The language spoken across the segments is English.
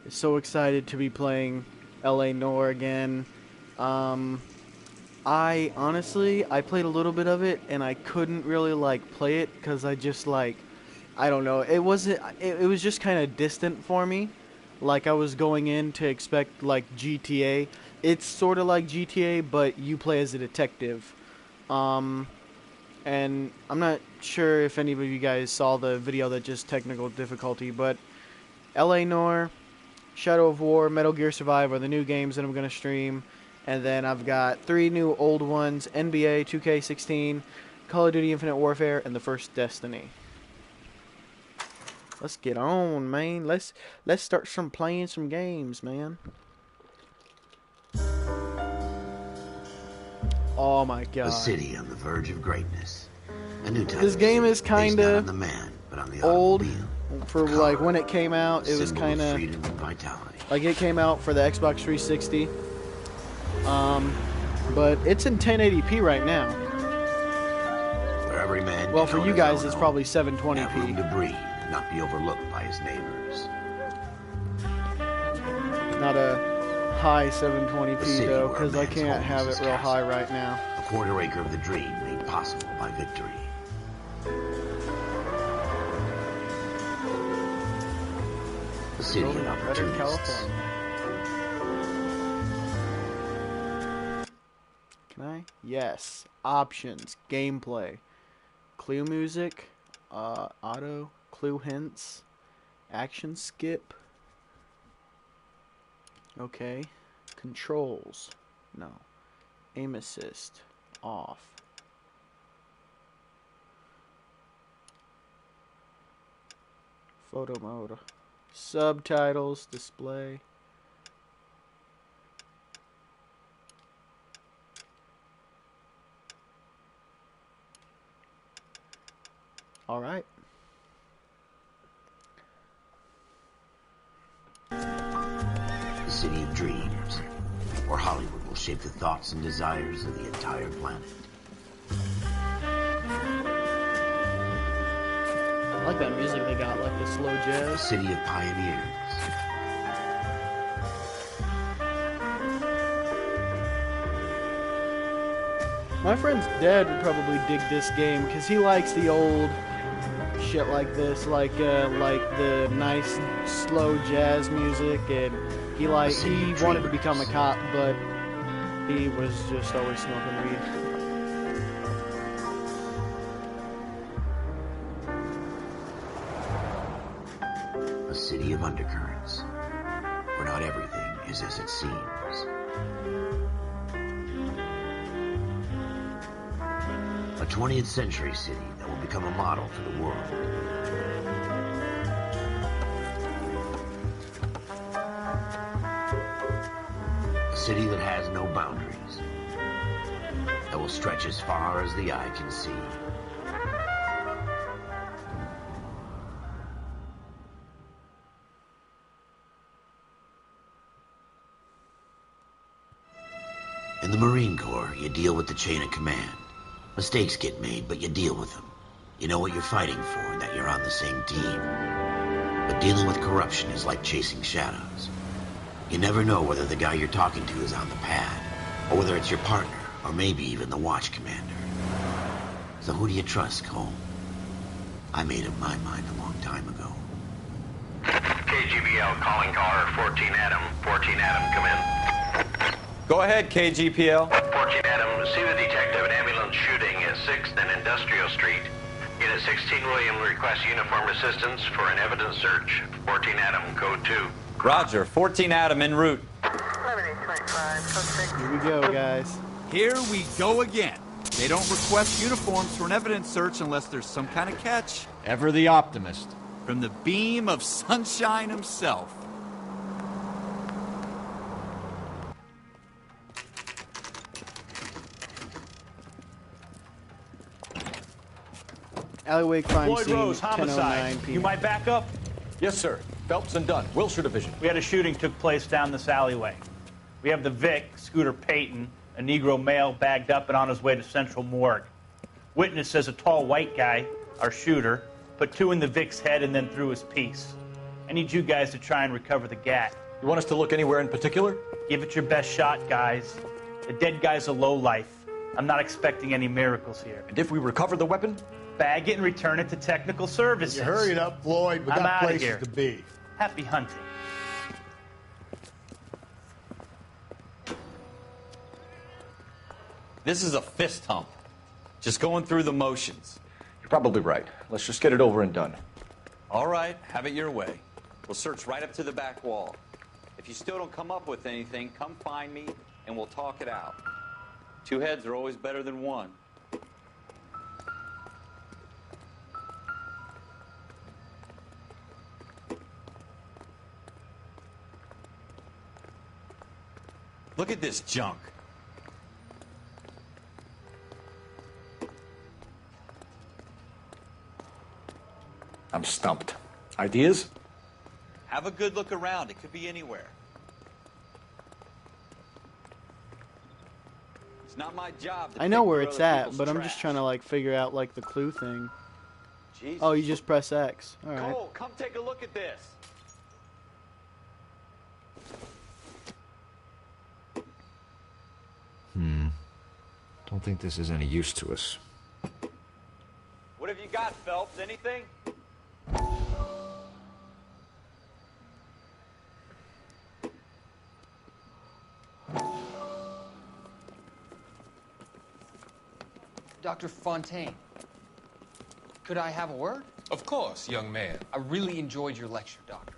So excited to be playing L.A. Noire again. I honestly, I played a little bit of it and I couldn't really like play it because I just like, I don't know, it wasn't, it was just kind of distant for me. Like I was going in to expect like GTA. It's sort of like GTA, but you play as a detective. Um, and I'm not sure if any of you guys saw the video that just technical difficulty, but L.A. Noire, Shadow of War, Metal Gear Survive are the new games that I'm going to stream. And then I've got 3 new old ones, NBA 2K16, Call of Duty Infinite Warfare, and the first Destiny. Let's get on, man. Let's start playing some games, man. Oh my god. A city on the verge of greatness. A new type this game is kind of old for like when it came out. It was kind of like it came out for the Xbox 360. But it's in 1080p right now. Where every man well, for you guys, it's probably 720p. Have room to breathe, not be overlooked by his neighbors. Not a high 720p though, because I can't have it real high right now. A quarter acre of the dream made possible by victory. A city of opportunities. Can I? Yes. Options. Gameplay. Clue music. Auto. Clue hints. Action skip. Okay. Controls. No. Aim assist. Off. Photo mode. Subtitles. Display. All right. The city of dreams, where Hollywood will shape the thoughts and desires of the entire planet. I like that music they got, like the slow jazz. The city of pioneers. My friend's dad would probably dig this game because he likes the old shit like this, like the nice slow jazz music, and he wanted to become a cop, but he was just always smoking weed. A city of undercurrents, where not everything is as it seems. A 20th century city that will become a model for the world. A city that has no boundaries, that will stretch as far as the eye can see. In the Marine Corps, you deal with the chain of command. Mistakes get made, but you deal with them. You know what you're fighting for and that you're on the same team. But dealing with corruption is like chasing shadows. You never know whether the guy you're talking to is on the pad, or whether it's your partner, or maybe even the watch commander. So who do you trust, Cole? I made up my mind a long time ago. KGBL calling caller 14 Adam. 14 Adam, come in. Go ahead, KGPL. 14 Adam, see the detective, an ambulance shooting at 6th and Industrial Street. Unit 16 William requests uniform assistance for an evidence search. 14 Adam, code 2. Roger, 14 Adam en route. 11-825, Here we go, guys. Here we go again. They don't request uniforms for an evidence search unless there's some kind of catch. Ever the optimist. From the beam of sunshine himself. Alleyway crime Floyd scene, Rose, homicide. 10:09 You p.m. might back up? Yes, sir. Phelps and Dunn, Wilshire Division. We had a shooting took place down this alleyway. We have the Vic, Scooter Payton, a Negro male bagged up and on his way to Central Morgue. Witness says a tall white guy, our shooter, put 2 in the Vic's head and then threw his piece. I need you guys to try and recover the gat. You want us to look anywhere in particular? Give it your best shot, guys. The dead guy's a lowlife. I'm not expecting any miracles here. And if we recover the weapon? Bag it and return it to technical services. You hurry it up, Floyd. We I'm got outta places here. to be. Happy hunting. This is a fist hump. Just going through the motions. You're probably right. Let's just get it over and done. All right, have it your way. We'll search right up to the back wall. If you still don't come up with anything, come find me and we'll talk it out. Two heads are always better than one. Look at this junk. I'm stumped. Ideas? Have a good look around. It could be anywhere. It's not my job to I know pick where through it's other at, people's but I'm just trash. trying to like figure out like the clue thing. Jesus. Oh, you just press X. All right. Cole, come take a look at this. Don't think this is any use to us. What have you got, Phelps? Anything? Dr. Fontaine, could I have a word? Of course, young man. I really enjoyed your lecture, Doctor.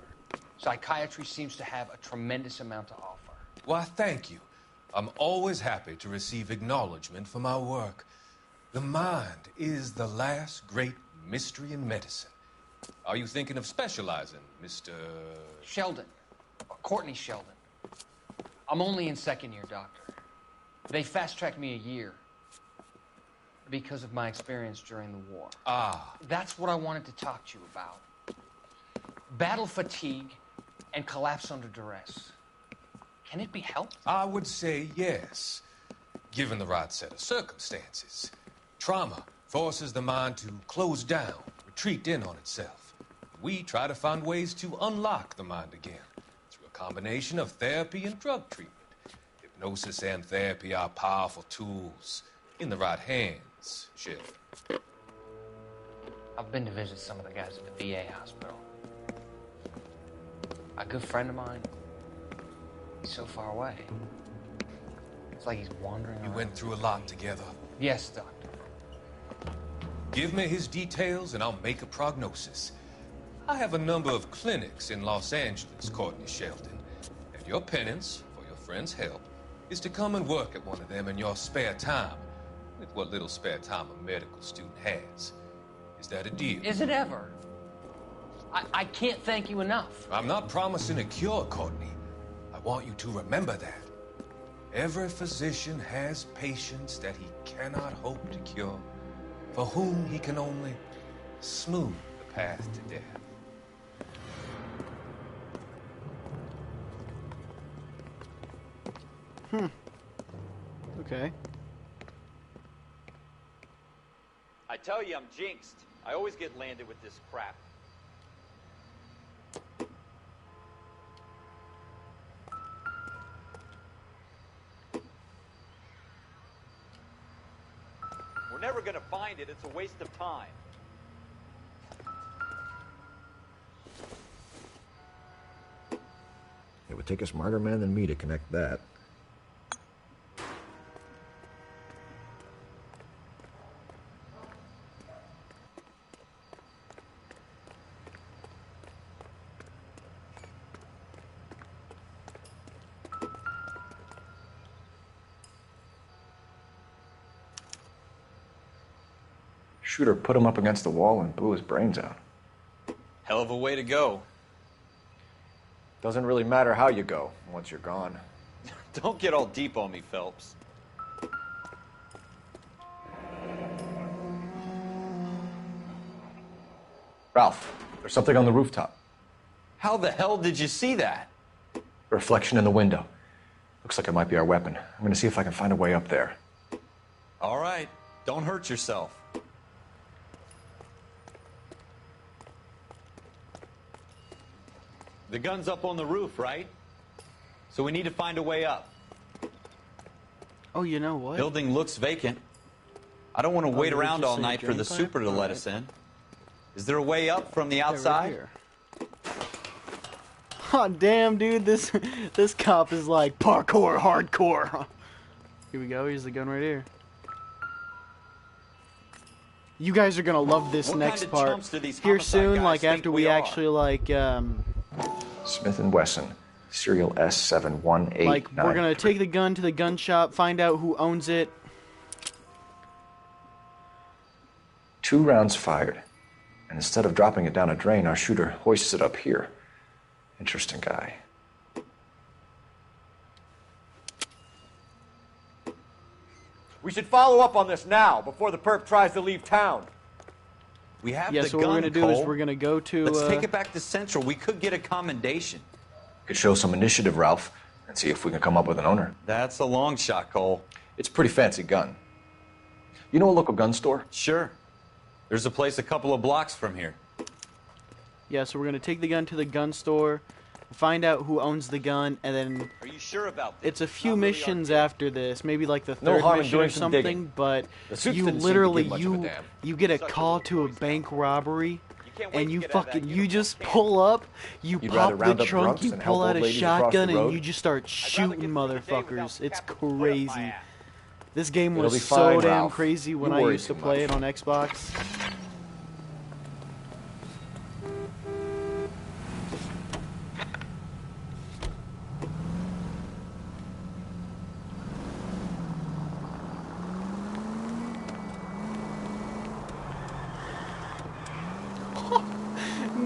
Psychiatry seems to have a tremendous amount to offer. Why, thank you. I'm always happy to receive acknowledgement for my work. The mind is the last great mystery in medicine. Are you thinking of specializing, Mr. Sheldon, Courtney Sheldon. I'm only in second year, Doctor. They fast-tracked me a year because of my experience during the war. Ah, That's what I wanted to talk to you about. Battle fatigue and collapse under duress. Can it be helped? I would say yes, given the right set of circumstances. Trauma forces the mind to close down, retreat in on itself. We try to find ways to unlock the mind again through a combination of therapy and drug treatment. Hypnosis and therapy are powerful tools in the right hands, Sheriff. I've been to visit some of the guys at the VA hospital. A good friend of mine, he's so far away. It's like he's wandering You around. went through a lot together. Yes, Doctor. Give me his details and I'll make a prognosis. I have a number of clinics in Los Angeles, Courtney Sheldon, and your penance, for your friend's help, is to come and work at one of them in your spare time, with what little spare time a medical student has. Is that a deal? Is it ever? I can't thank you enough. I'm not promising a cure, Courtney. I want you to remember that. Every physician has patients that he cannot hope to cure, for whom he can only smooth the path to death. Okay. I tell you, I'm jinxed. I always get landed with this crap. We're never gonna find it. It's a waste of time. It would take a smarter man than me to connect that. Shooter put him up against the wall and blew his brains out. Hell of a way to go. Doesn't really matter how you go once you're gone. Don't get all deep on me, Phelps. Ralph, there's something on the rooftop. How the hell did you see that? A reflection in the window. Looks like it might be our weapon. I'm gonna see if I can find a way up there. All right, don't hurt yourself. The gun's up on the roof, right? So we need to find a way up. Oh, you know what? Building looks vacant. I don't want to wait did it around just all say night for drain the pipe? super to let us in. Is there a way up from the Yeah, right outside? here. Oh, damn, dude. This cop is like parkour hardcore. Here we go. Here's the gun right here. You guys are gonna love this What next kind of part. chumps do these Here homicide soon, guys like think after we we are? actually like Smith & Wesson, serial S71893. like we're gonna take the gun to the gun shop, find out who owns it. 2 rounds fired. And instead of dropping it down a drain, our shooter hoists it up here. Interesting guy. We should follow up on this now, before the perp tries to leave town. We have Yeah, the so gun, what we're gonna do is Cole. we're gonna go to. Let's take it back to Central. We could get a commendation. Could show some initiative, Ralph, and see if we can come up with an owner. That's a long shot, Cole. It's a pretty fancy gun. You know a local gun store? Sure. There's a place a couple of blocks from here. Yeah, so we're gonna take the gun to the gun store, find out who owns the gun, and then Are you sure about this? it's a few missions after this, maybe like the No third harm in mission or doing some something. digging. But The suits you didn't seem to literally give much of a damn. you get a call to a bank robbery, can't wait and to you get out of that fucking you uniform, just can you? pull up, you You'd rather pop the round up trunk, drunks you and help pull out old a ladies across the shotgun, and road? you just start rather shooting get through the day without motherfuckers. the It's captain put it up my crazy. ass. This game It'll was be so fine, damn Ralph. crazy when You I worry used to too play much. it on Xbox.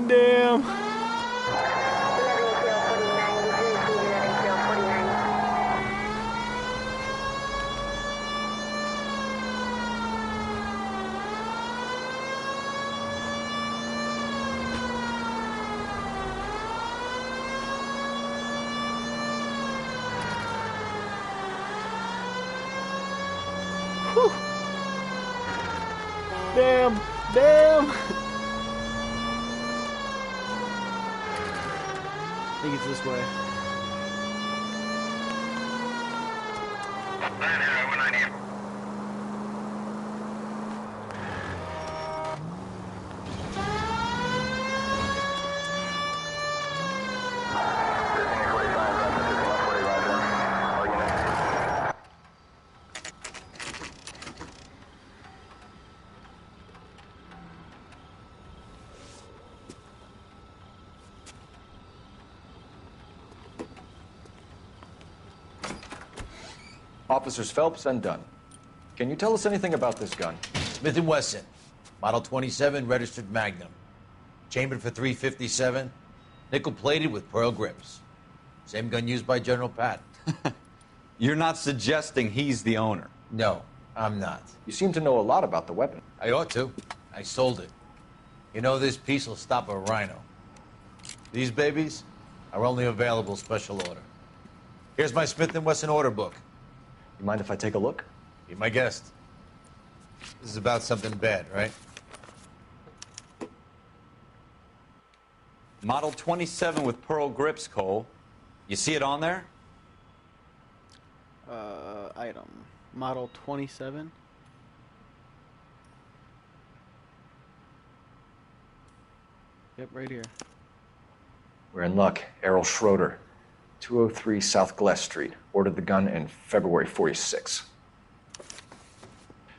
Damn. Whew. Damn. Damn. I think it's this way. Officers Phelps and Dunn. Can you tell us anything about this gun? Smith & Wesson, Model 27, registered Magnum. Chambered for .357, nickel-plated with pearl grips. Same gun used by General Patton. You're not suggesting he's the owner. No, I'm not. You seem to know a lot about the weapon. I ought to. I sold it. You know, this piece will stop a rhino. These babies are only available special order. Here's my Smith & Wesson order book. You mind if I take a look? Be my guest. This is about something bad, right? Model 27 with pearl grips, Cole. You see it on there? Item. Model 27. Yep, right here. We're in luck. Errol Schroeder, 203 South Glass Street. Ordered the gun in February '46.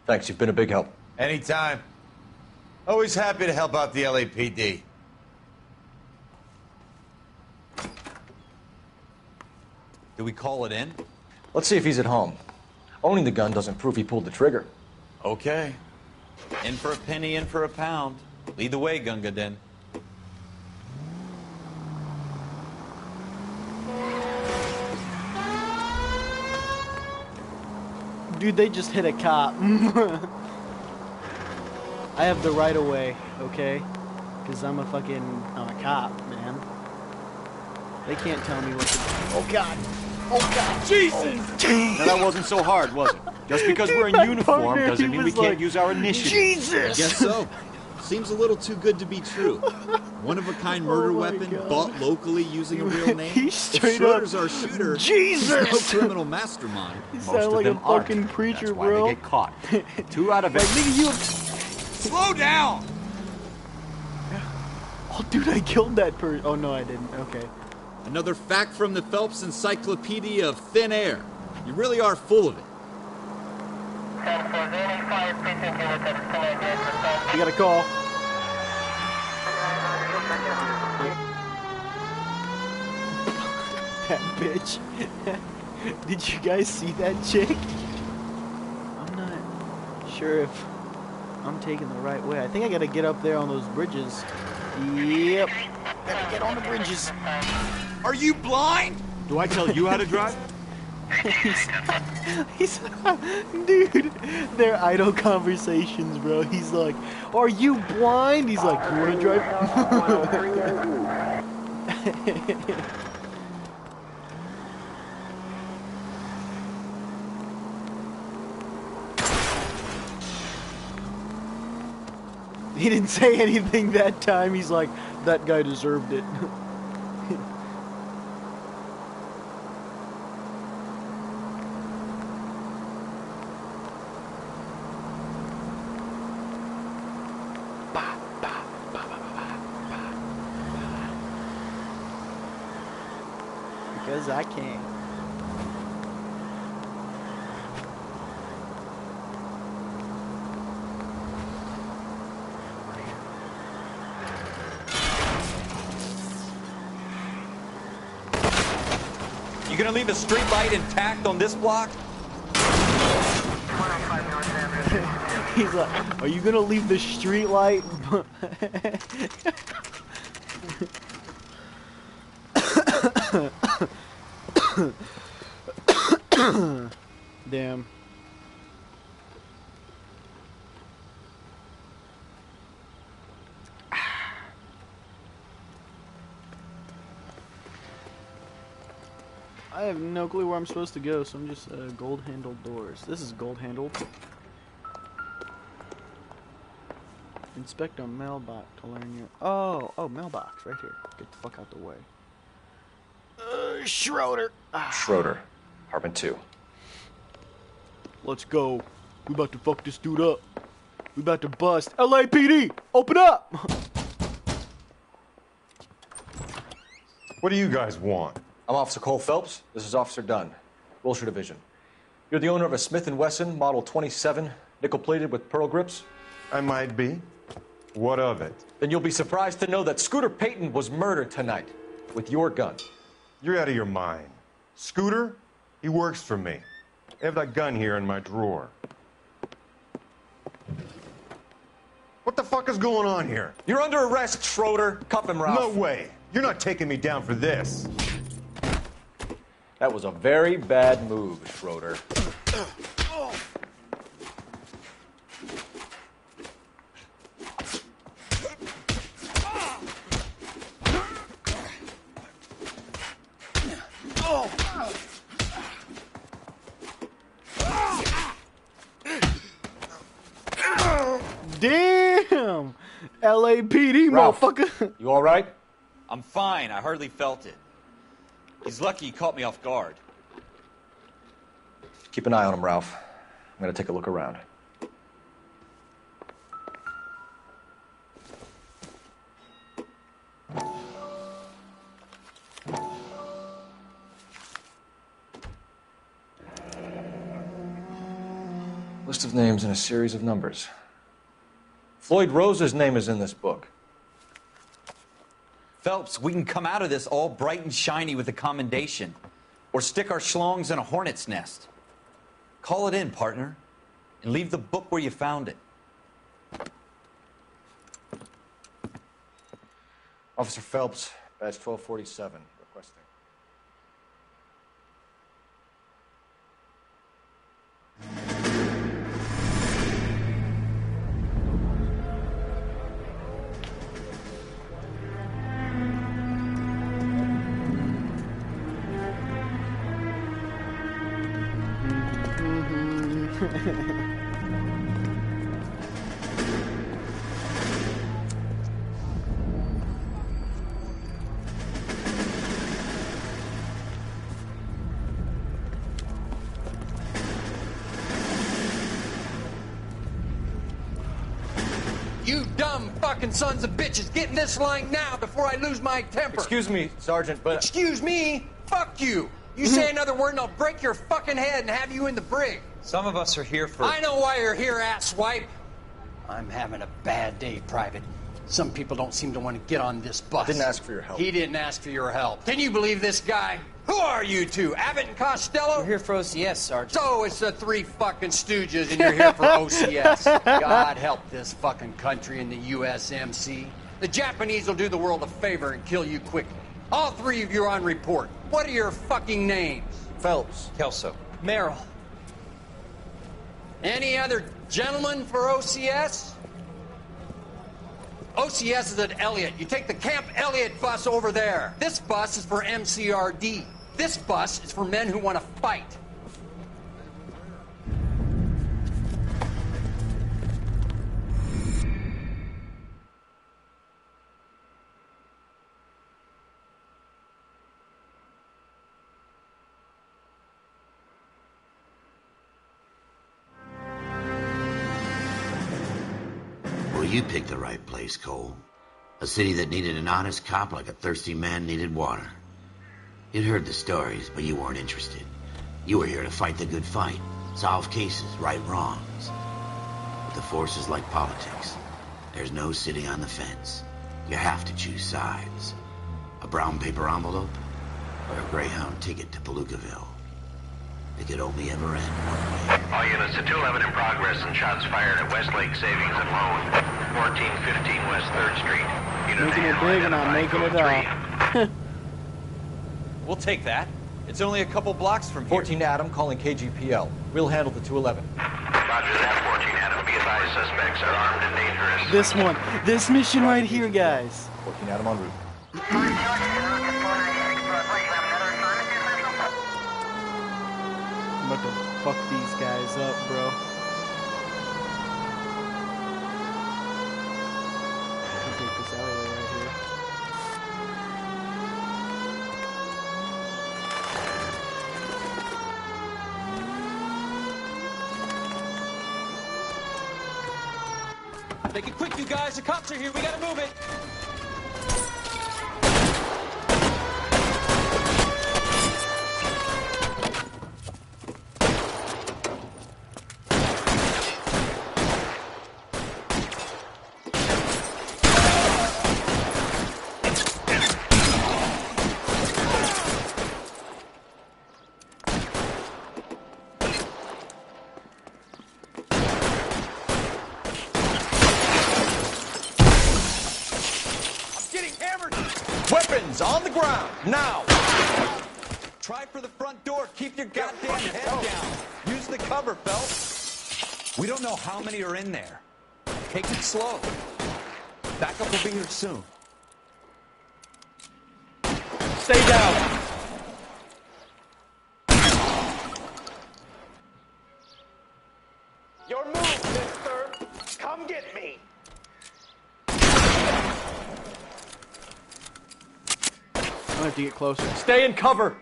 Thanks, you've been a big help. Anytime. Always happy to help out the LAPD. Do we call it in? Let's see if he's at home. Owning the gun doesn't prove he pulled the trigger. Okay. In for a penny, in for a pound. Lead the way, Gunga Din. Dude, they just hit a cop. I have the right of way, okay? Because I'm a cop, man. They can't tell me what to do. Oh, God. Oh, God. Jesus! Now, that wasn't so hard, was it? Just because we're in my uniform partner, doesn't he mean we was can't like, use our initiative. Jesus! Guess so. Seems a little too good to be true. One-of-a-kind murder weapon bought locally using a real name. He's straight Schroeder's up our shooter. Jesus! He's no criminal mastermind. He sounds like a fucking preacher, That's why bro. they get caught. 2 out of 8. Like, nigga, you. Slow down! Oh, dude, I killed that person. Oh no, I didn't. Okay. Another fact from the Phelps Encyclopedia of Thin Air. You really are full of it. You got a call. That bitch. Did you guys see that chick? I'm not sure if I'm taking the right way. I think I gotta get up there on those bridges. Yep. Gotta get on the bridges. Are you blind? Do I tell you how to drive? he's dude, they're idle conversations, bro. He's like, are you blind? He's like, you wanna drive? He didn't say anything that time. He's like, that guy deserved it. Because I can. You gonna leave a street light intact on this block? He's like, are you gonna leave the street light? Damn. I have no clue where I'm supposed to go, so I'm just gold-handled doors. This is gold-handled. Inspect a mailbox to learn your... Oh, mailbox, right here. Get the fuck out the way. Schroeder. Schroeder, apartment 2. Let's go. We about to fuck this dude up. We about to bust. LAPD, open up! What do you guys want? I'm Officer Cole Phelps. This is Officer Dunn, Wilshire Division. You're the owner of a Smith & Wesson Model 27, nickel-plated with pearl grips? I might be. What of it? Then you'll be surprised to know that Scooter Payton was murdered tonight with your gun. You're out of your mind. Scooter? He works for me. I have that gun here in my drawer. What the fuck is going on here? You're under arrest, Schroeder. Cuff him, Ralph. No way. You're not taking me down for this. That was a very bad move, Schroeder. Damn! LAPD, Ralph, motherfucker. You all right? I'm fine. I hardly felt it. He's lucky he caught me off guard. Keep an eye on him, Ralph. I'm gonna take a look around. List of names and a series of numbers. Floyd Rose's name is in this book. Phelps, we can come out of this all bright and shiny with a commendation. Or stick our schlongs in a hornet's nest. Call it in, partner. And leave the book where you found it. Officer Phelps, badge 1247, requesting. You dumb fucking sons of bitches, get in this line now before I lose my temper. Excuse me, Sergeant, but... Excuse me? Fuck you. You say another word and I'll break your fucking head and have you in the brig. Some of us are here for... I know why you're here, asswipe. I'm having a bad day, Private. Some people don't seem to want to get on this bus. Didn't ask for your help. He didn't ask for your help. Can you believe this guy? Who are you two? Abbott and Costello? We're here for OCS, Sergeant. So it's the three fucking stooges and you're here for OCS. God help this fucking country and the USMC. The Japanese will do the world a favor and kill you quickly. All three of you are on report. What are your fucking names? Phelps. Kelso. Merrill. Any other gentlemen for OCS? OCS is at Elliott. You take the Camp Elliott bus over there. This bus is for MCRD. This bus is for men who want to fight. Well, you picked the right place, Cole. A city that needed an honest cop like a thirsty man needed water. You'd heard the stories, but you weren't interested. You were here to fight the good fight, solve cases, right wrongs. But the force is like politics. There's no sitting on the fence. You have to choose sides. A brown paper envelope or a Greyhound ticket to Palookaville. It could only ever end one way. All units to 211 in progress and shots fired at Westlake Savings and Loan, 1415 West 3rd Street. Unit Making it big and not making it up. We'll take that. It's only a couple blocks from here. 14 Adam calling KGPL. We'll handle the 211. Roger that, 14 Adam. Be advised, suspects are armed and dangerous. This one. This mission right here, guys. 14 Adam en route. I'm about to fuck these guys up, bro. I'll take this alleyway right here. Make it quick, you guys. The cops are here. We gotta move it. Weapons on the ground, now! Try for the front door. Keep your goddamn head down. Use the cover, Phelps. We don't know how many are in there. Take it slow. Backup will be here soon. Stay down! Your move, mister! Come get me! I have to get closer. Stay in cover!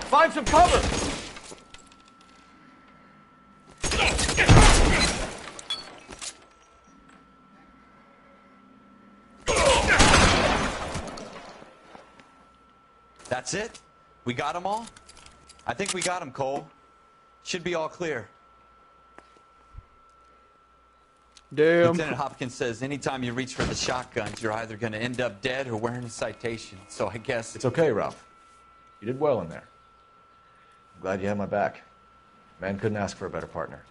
Find some cover! That's it? We got them all? I think we got them, Cole. Should be all clear. Damn. Lieutenant Hopkins says anytime you reach for the shotguns, you're either going to end up dead or wearing a citation. So I guess... It's okay, Ralph. You did well in there. I'm glad you had my back. Man couldn't ask for a better partner.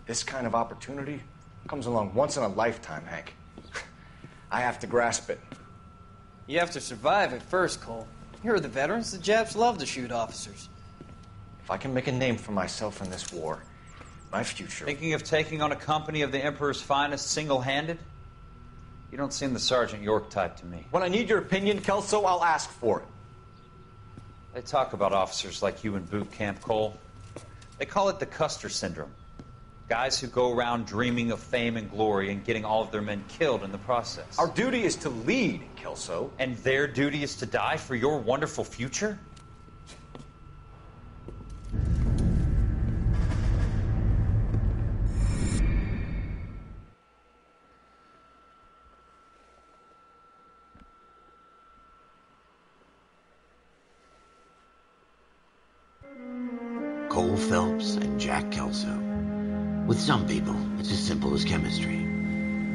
This kind of opportunity comes along once in a lifetime, Hank. I have to grasp it. You have to survive it first, Cole. Here are the veterans. The Japs love to shoot officers. If I can make a name for myself in this war, my future... Thinking of taking on a company of the Emperor's finest single-handed? You don't seem the Sergeant York type to me. When I need your opinion, Kelso, I'll ask for it. They talk about officers like you in boot camp, Cole. They call it the Custer syndrome. Guys who go around dreaming of fame and glory and getting all of their men killed in the process. Our duty is to lead, Kelso. And their duty is to die for your wonderful future? Cole Phelps and Jack Kelso. With some people, it's as simple as chemistry.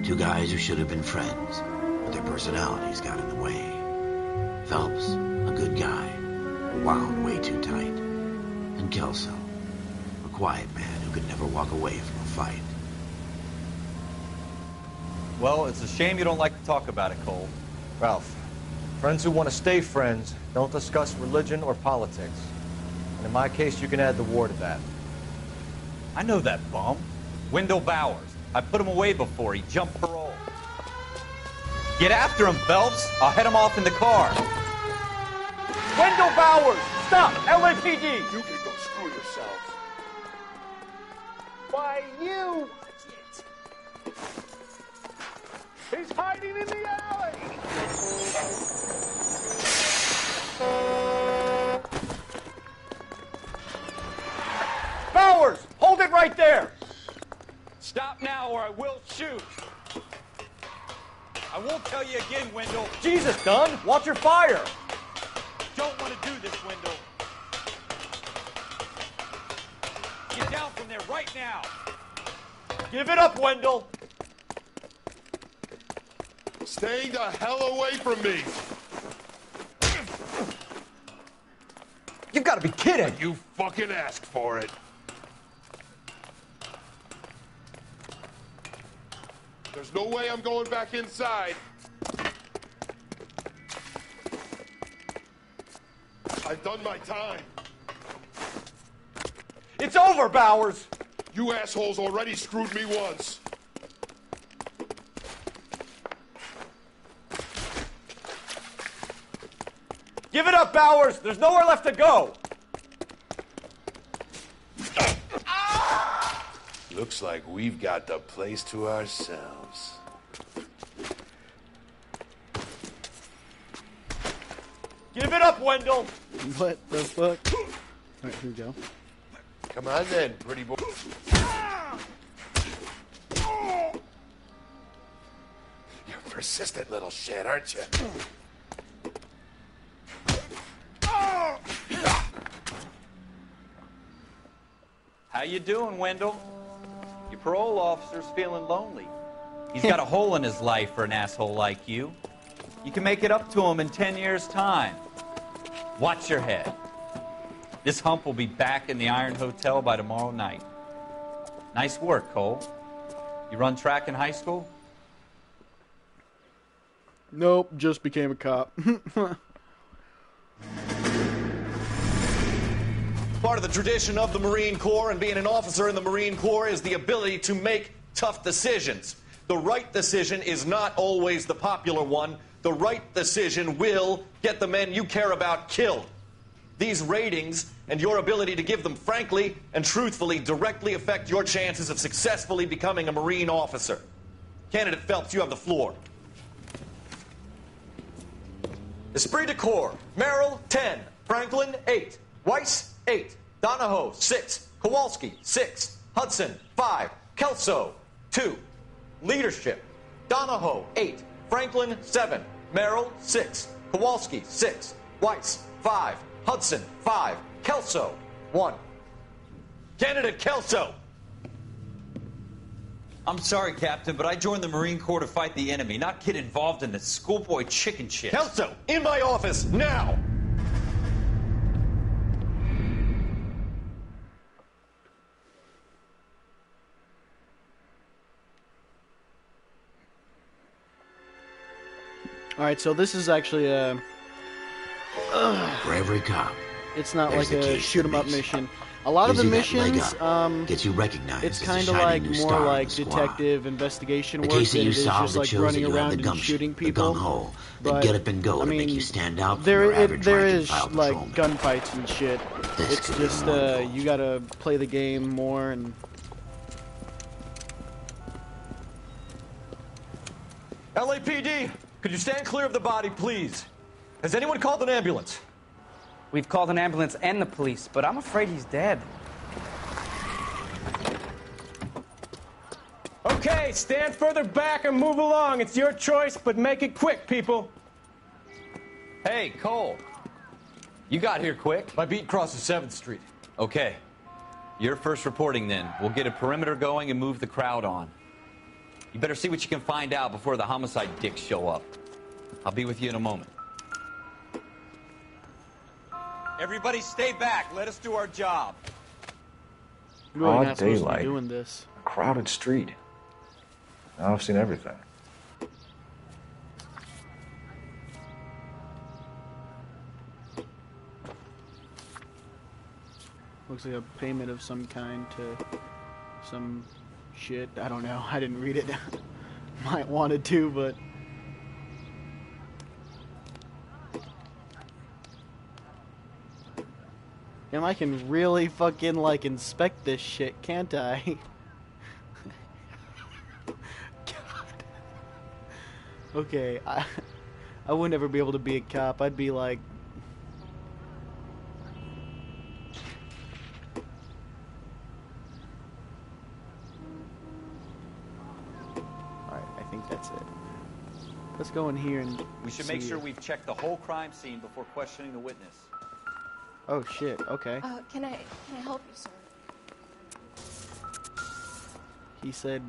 Two guys who should have been friends, but their personalities got in the way. Phelps, a good guy, wound way too tight. And Kelso, a quiet man who could never walk away from a fight. Well, it's a shame you don't like to talk about it, Cole. Ralph, friends who want to stay friends don't discuss religion or politics. And in my case, you can add the war to that. I know that bum. Wendell Bowers. I put him away before. He jumped parole. Get after him, Phelps. I'll head him off in the car. Wendell Bowers! Stop! LAPD! You can go screw yourselves. Why, you... He's hiding in the alley! Bowers! Hold it right there! Stop now or I will shoot. I won't tell you again, Wendell. Jesus, Dunn! Watch your fire! Don't want to do this, Wendell. Get down from there right now. Give it up, Wendell! Stay the hell away from me! You've got to be kidding! You fucking asked for it. There's no way I'm going back inside. I've done my time. It's over, Bowers! You assholes already screwed me once. Give it up, Bowers! There's nowhere left to go! Looks like we've got the place to ourselves. Give it up, Wendell! What the fuck? Alright, here we go. Come on then, pretty boy. You're a persistent little shit, aren't you? How you doing, Wendell? Your parole officer's feeling lonely. He's got a hole in his life for an asshole like you. You can make it up to him in 10 years' time. Watch your head. This hump will be back in the Iron Hotel by tomorrow night. Nice work, Cole. You run track in high school? Nope, just became a cop. Part of the tradition of the Marine Corps and being an officer in the Marine Corps is the ability to make tough decisions. The right decision is not always the popular one. The right decision will get the men you care about killed. These ratings and your ability to give them frankly and truthfully directly affect your chances of successfully becoming a Marine officer. Candidate Phelps, you have the floor. Esprit de Corps, Merrill, 10. Franklin, 8. Weiss, 8. Donahoe, 6. Kowalski, 6. Hudson, 5. Kelso, 2. Leadership, Donahoe, 8. Franklin, 7. Merrill, 6. Kowalski, 6. Weiss, 5. Hudson, 5. Kelso, 1. Candidate Kelso. I'm sorry, Captain, but I joined the Marine Corps to fight the enemy, not get involved in this schoolboy chicken shit. Kelso, in my office, now! Alright, so this is actually For every cop, It's not There's like the a case shoot 'em up miss. mission. A lot of Gives the you that leg missions, up, gets you recognized it's as a kind of shining like new more star on like the squad. detective investigation The work case that than you it is solved just that like shows that running you have around the and gumption, shooting the people. gung-ho, the But get up and go I to mean, make you stand out from there your average there rank and is file like patrolman. gunfights and shit. This It's could be just wonderful. you gotta play the game more and. LAPD, could you stand clear of the body, please? Has anyone called an ambulance? We've called an ambulance and the police, but I'm afraid he's dead. Okay, stand further back and move along. It's your choice, but make it quick, people. Hey, Cole. You got here quick. My beat crosses 7th Street. Okay. You're first reporting then. We'll get a perimeter going and move the crowd on. You better see what you can find out before the homicide dicks show up. I'll be with you in a moment. Everybody stay back. Let us do our job. You're really Broad not supposed to be daylight. doing this. A crowded street. Now I've seen everything. Looks like a payment of some kind to some shit. I don't know. I didn't read it. Might wanted to, but. And I can really fucking like inspect this shit, can't I? God. Okay, I would never be able to be a cop. I'd be like. Alright, I think that's it. Let's go in here and. We should make see sure it. we've checked the whole crime scene before questioning the witness. Oh shit, okay. Can I help you, sir? He said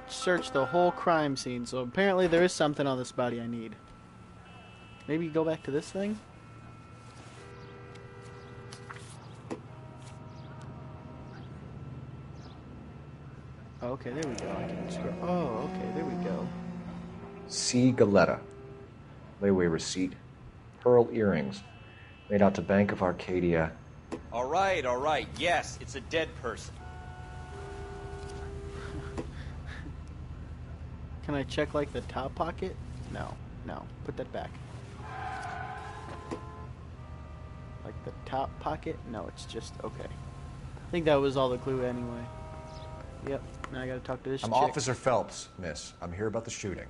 search the whole crime scene, so apparently there is something on this body I need. Maybe go back to this thing? Oh, okay, there we go. I can scroll. Oh, okay, there we go. C. Galetta. Layaway receipt. Pearl earrings. Made out to Bank of Arcadia. All right, all right. Yes, it's a dead person. Can I check like the top pocket? No, no. Put that back. Like the top pocket? No, it's just okay. I think that was all the clue anyway. Yep. Now I gotta talk to this I'm chick. Officer Phelps, miss. I'm here about the shooting.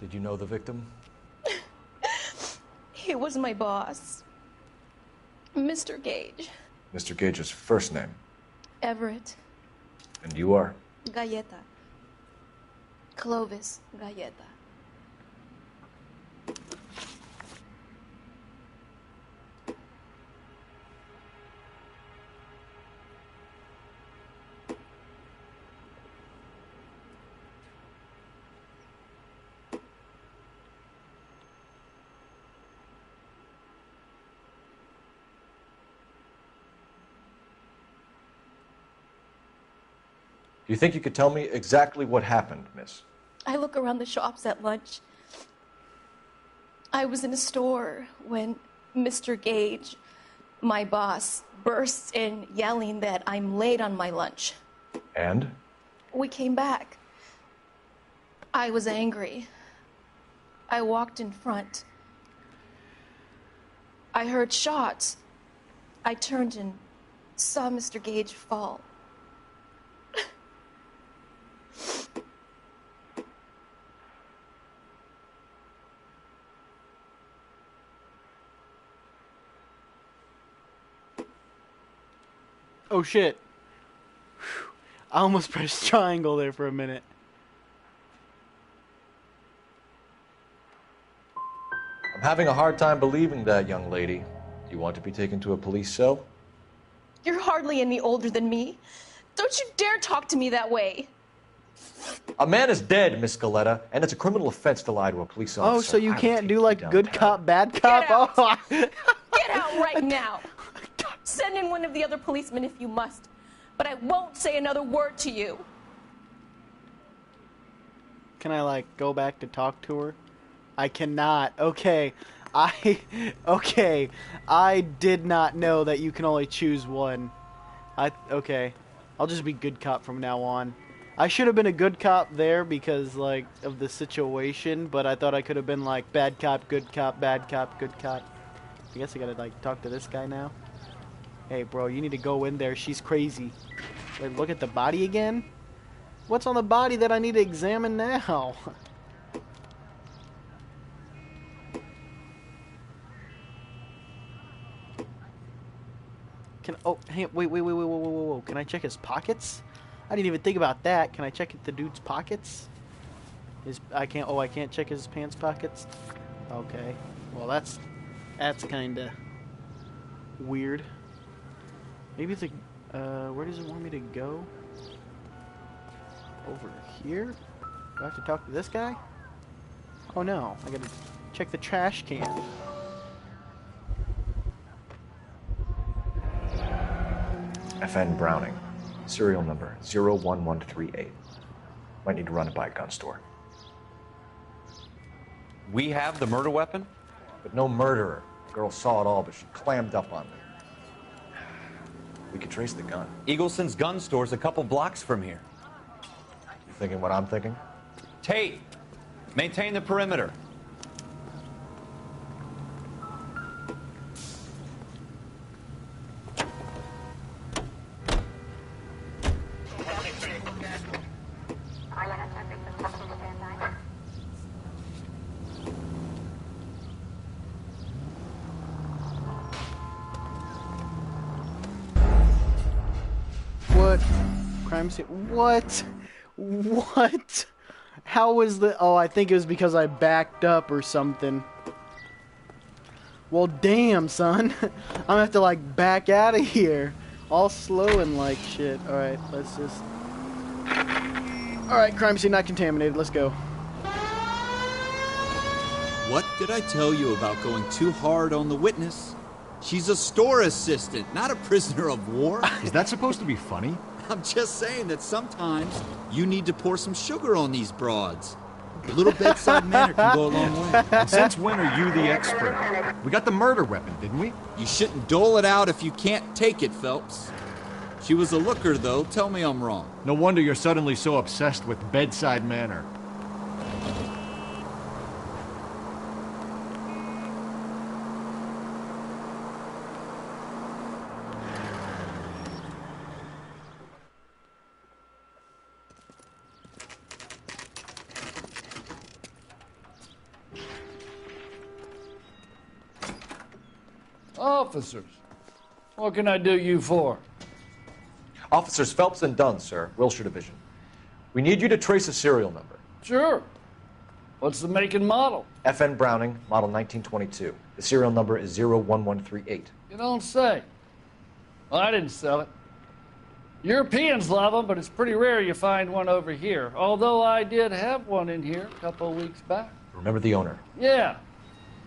Did you know the victim? He was my boss, Mr. Gage. Mr. Gage's first name. Everett. And you are? Galleta. Clovis Galleta. Do you think you could tell me exactly what happened, miss? I look around the shops at lunch. I was in a store when Mr. Gage, my boss, bursts in yelling that I'm late on my lunch. And? We came back. I was angry. I walked in front. I heard shots. I turned and saw Mr. Gage fall. Oh shit. Whew. I almost pressed triangle there for a minute. I'm having a hard time believing that, young lady. Do you want to be taken to a police cell? You're hardly any older than me. Don't you dare talk to me that way. A man is dead, Miss Galetta, and it's a criminal offense to lie to a police officer. Oh, so you I will can't take do you like good downtown. cop, bad cop? Oh. Get out right now. Send in one of the other policemen if you must. But I won't say another word to you. Can I like go back to talk to her? I cannot. Okay. Okay, I did not know that you can only choose one. Okay, I'll just be good cop from now on. I should have been a good cop there because, like, of the situation, but I thought I could have been, like, bad cop, good cop, bad cop, good cop. I guess I gotta, like, talk to this guy now. Hey, bro, you need to go in there. She's crazy. Wait, look at the body again? What's on the body that I need to examine now? Hey, wait. Can I check his pockets? I didn't even think about that. Can I check the dude's pockets? I can't check his pants pockets? Okay. Well, that's kinda weird. Maybe it's where does it want me to go? Over here? Do I have to talk to this guy? Oh no, I gotta check the trash can. FN Browning, serial number 01138. Might need to run it by a gun store. We have the murder weapon? But no murderer. The girl saw it all, but she clammed up on me. We could trace the gun. Eagleson's gun store's a couple blocks from here. You thinking what I'm thinking? Tate, maintain the perimeter. What? Crime scene? What? What? How was the... Oh, I think it was because I backed up or something. Well, damn, son. I'm gonna have to, like, back out of here. All slow and, like, shit. Alright, let's just... Alright, crime scene not contaminated. Let's go. What did I tell you about going too hard on the witness? She's a store assistant, not a prisoner of war. Is that supposed to be funny? I'm just saying that sometimes you need to pour some sugar on these broads. A little bedside manner can go a long way. And since when are you the expert? We got the murder weapon, didn't we? You shouldn't dole it out if you can't take it, Phelps. She was a looker, though. Tell me I'm wrong. No wonder you're suddenly so obsessed with bedside manner. Officers, what can I do you for? Officers Phelps and Dunn, sir, Wilshire Division. We need you to trace a serial number. Sure. What's the make and model? FN Browning, model 1922. The serial number is 01138. You don't say. Well, I didn't sell it. Europeans love them, but it's pretty rare you find one over here. Although I did have one in here a couple of weeks back. Remember the owner? Yeah.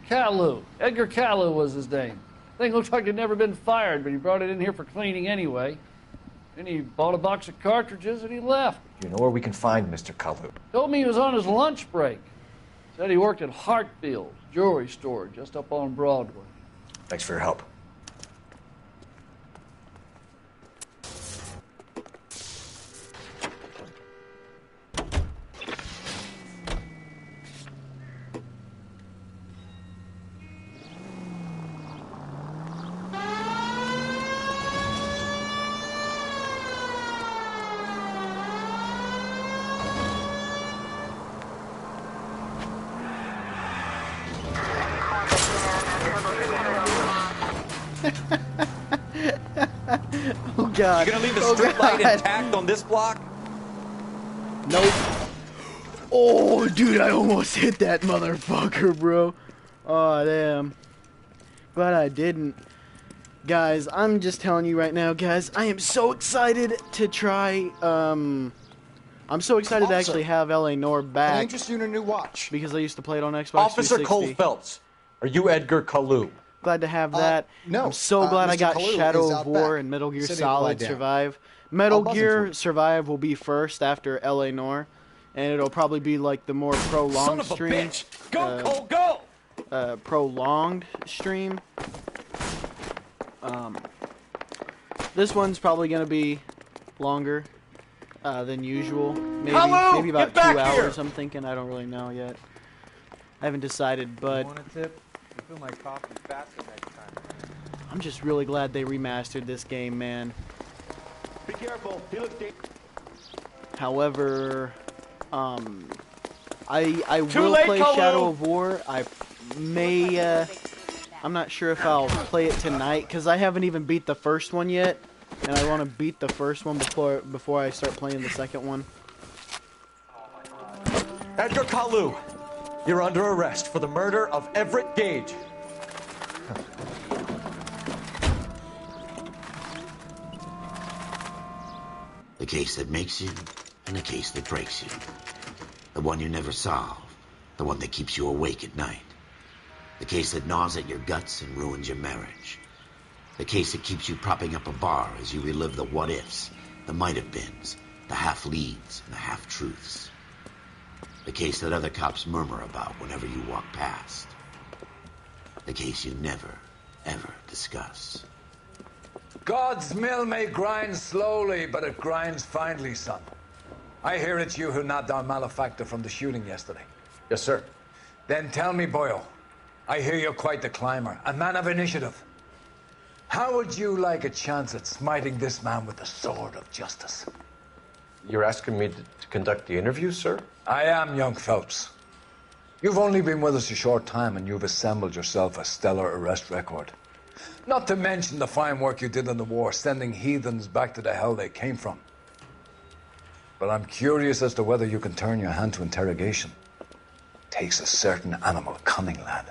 Caillou. Edgar Caillou was his name. Thing looked like it'd never been fired, but he brought it in here for cleaning anyway. Then he bought a box of cartridges and he left. Do you know where we can find Mr. Caillou? Told me he was on his lunch break. Said he worked at Hartfield's jewelry store just up on Broadway. Thanks for your help. Oh god. You gonna leave the street light intact on this block? Nope. Oh, dude, I almost hit that motherfucker, bro. Oh, damn. Glad I didn't. Guys, I'm just telling you right now, guys, I am so excited to try, I'm so excited to actually have L.A.Noire back. Can I interest you in a new watch? Because I used to play it on Xbox Officer 360. Cole Phelps, are you Edgar Caillou? Glad to have that. No. I'm so glad I Mr. got Caillou Shadow is of out War back. and Metal Gear Said he'd lie Solid down. Survive. Metal I'll buzz him for Gear you. Survive will be first after L.A.Noire, and it'll probably be like the more prolonged Son of a stream. bitch! Go, Cole, go! prolonged stream. This one's probably gonna be longer than usual. Maybe about 2 hours. I'm thinking. I don't really know yet. I haven't decided, but Want a tip? You fill my coffee faster next time. I'm just really glad they remastered this game, man. Be careful. He looks However, I Too will late, play Kalu! Shadow of War. I may, I'm not sure if I'll play it tonight, because I haven't even beat the first one yet, and I want to beat the first one before I start playing the second one. Edgar Kalu, you're under arrest for the murder of Everett Gage. The case that makes you, and the case that breaks you. The one you never solve. The one that keeps you awake at night. The case that gnaws at your guts and ruins your marriage. The case that keeps you propping up a bar as you relive the what-ifs, the might-have-beens, the half-leads, and the half-truths. The case that other cops murmur about whenever you walk past. The case you never, ever discuss. God's mill may grind slowly, but it grinds finely, son. I hear it's you who nabbed our malefactor from the shooting yesterday. Yes, sir. Then tell me, Boyle, I hear you're quite the climber, a man of initiative. How would you like a chance at smiting this man with the sword of justice? You're asking me to conduct the interview, sir? I am, young Phelps. You've only been with us a short time, and you've assembled yourself a stellar arrest record. Not to mention the fine work you did in the war, sending heathens back to the hell they came from. But I'm curious as to whether you can turn your hand to interrogation. Takes a certain animal cunning, lad.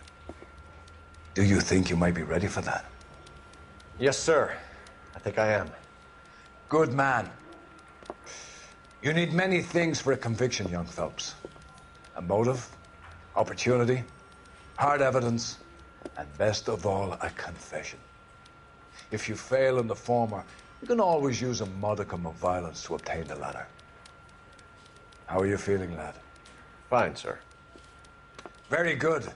Do you think you might be ready for that? Yes, sir. I think I am. Good man. You need many things for a conviction, young Phelps. A motive, opportunity, hard evidence, and best of all, a confession. If you fail in the former, you can always use a modicum of violence to obtain the latter. How are you feeling, lad? Fine, sir. Very good.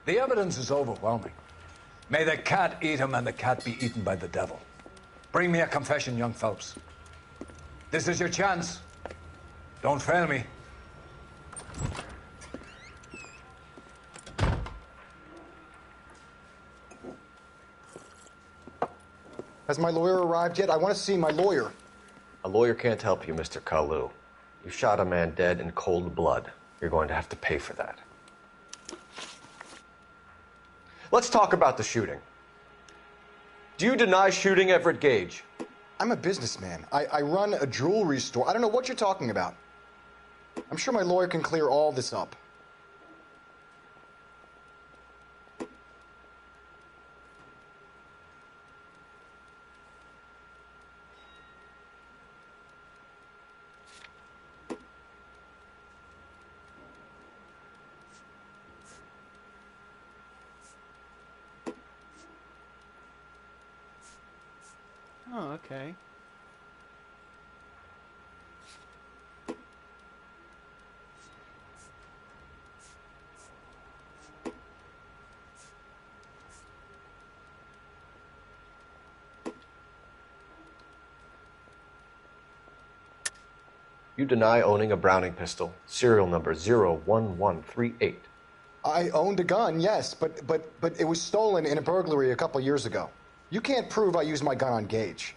The evidence is overwhelming. May the cat eat him and the cat be eaten by the devil. Bring me a confession, young Phelps. This is your chance. Don't fail me. Has my lawyer arrived yet? I want to see my lawyer. A lawyer can't help you, Mr. Kalu. You shot a man dead in cold blood. You're going to have to pay for that. Let's talk about the shooting. Do you deny shooting Everett Gage? I'm a businessman. I run a jewelry store. I don't know what you're talking about. I'm sure my lawyer can clear all this up. Oh, okay. You deny owning a Browning pistol, serial number 01138. I owned a gun, yes, but it was stolen in a burglary a couple years ago. You can't prove I used my gun on Gage.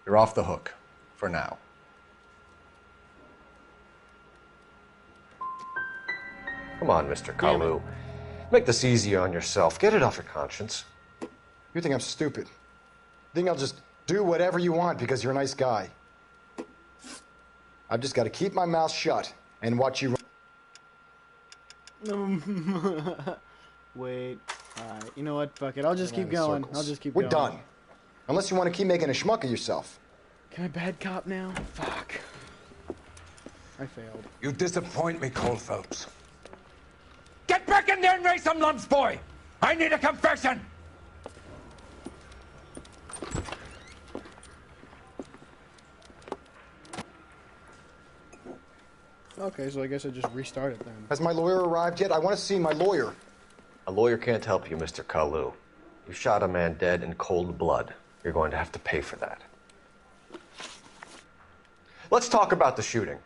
You're off the hook, for now. Come on, Mr. Kalu. Make this easier on yourself. Get it off your conscience. You think I'm stupid? You think I'll just do whatever you want because you're a nice guy? I've just got to keep my mouth shut and watch you run. Wait. Alright, you know what? Fuck it. I'll just keep Around in going. circles. I'll just keep We're going. done. Unless you want to keep making a schmuck of yourself. Can I bad cop now? Fuck. I failed. You disappoint me, Cole Phelps. Get back in there and raise some lumps, boy! I need a confession! Okay, so I guess I just restarted then. Has my lawyer arrived yet? I want to see my lawyer. A lawyer can't help you, Mr. Kalu. You shot a man dead in cold blood. You're going to have to pay for that. Let's talk about the shooting.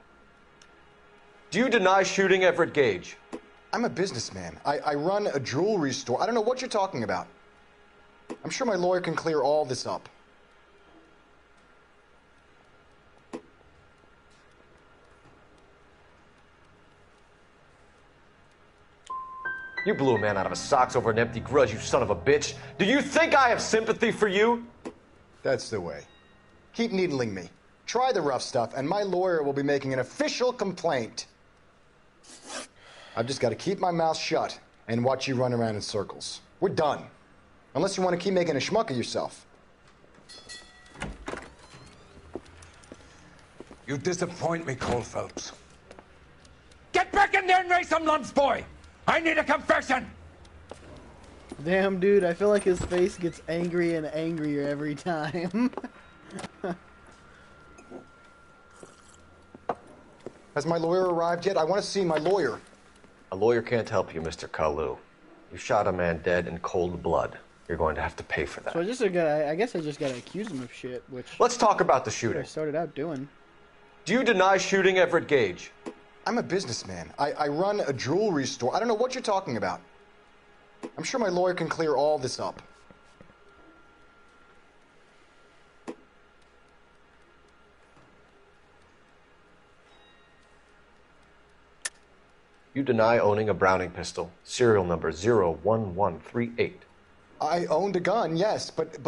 Do you deny shooting Everett Gage? I'm a businessman. I run a jewelry store. I don't know what you're talking about. I'm sure my lawyer can clear all this up. You blew a man out of his socks over an empty grudge, you son of a bitch. Do you think I have sympathy for you? That's the way. Keep needling me. Try the rough stuff, and my lawyer will be making an official complaint. I've just got to keep my mouth shut and watch you run around in circles. We're done. Unless you want to keep making a schmuck of yourself. You disappoint me, Cole Phelps. Get back in there and raise some lumps, boy! I need a confession! Damn, dude, I feel like his face gets angry and angrier every time. Has my lawyer arrived yet? I want to see my lawyer. A lawyer can't help you, Mr. Kalu. You shot a man dead in cold blood. You're going to have to pay for that. So I guess I just gotta accuse him of shit, which... Let's talk about the I shooting. started out doing. Do you deny shooting Everett Gage? I'm a businessman. I run a jewelry store. I don't know what you're talking about. I'm sure my lawyer can clear all this up. You deny owning a Browning pistol, serial number 01138. I owned a gun, yes, but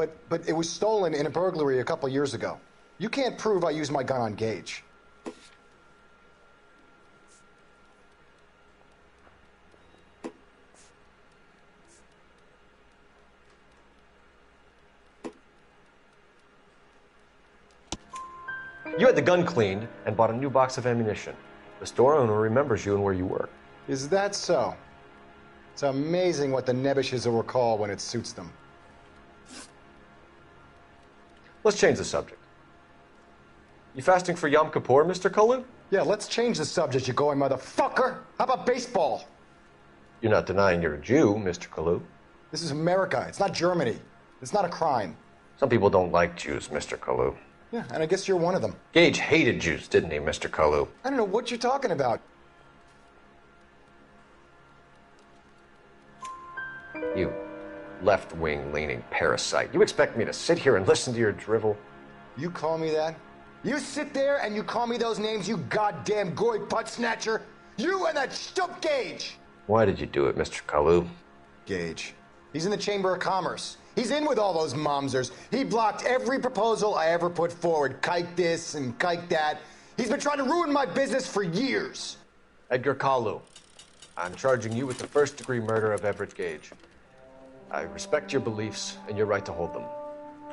it was stolen in a burglary a couple years ago. You can't prove I used my gun on Gage. You had the gun cleaned and bought a new box of ammunition. The store owner remembers you and where you work. Is that so? It's amazing what the Nebbishes will recall when it suits them. Let's change the subject. You fasting for Yom Kippur, Mr. Kalu? Yeah, let's change the subject, you going motherfucker. How about baseball? You're not denying you're a Jew, Mr. Kalu. This is America. It's not Germany. It's not a crime. Some people don't like Jews, Mr. Kalu. Yeah, and I guess you're one of them. Gage hated Jews, didn't he, Mr. Kalu? I don't know what you're talking about. You left-wing leaning parasite. You expect me to sit here and listen to your drivel? You call me that? You sit there and you call me those names, you goddamn goy butt snatcher? You and that stup Gage! Why did you do it, Mr. Kalu? Gage. He's in the Chamber of Commerce. He's in with all those momsers. He blocked every proposal I ever put forward. Kike this and kike that. He's been trying to ruin my business for years. Edgar Kalu, I'm charging you with the first-degree murder of Everett Gage. I respect your beliefs and your right to hold them.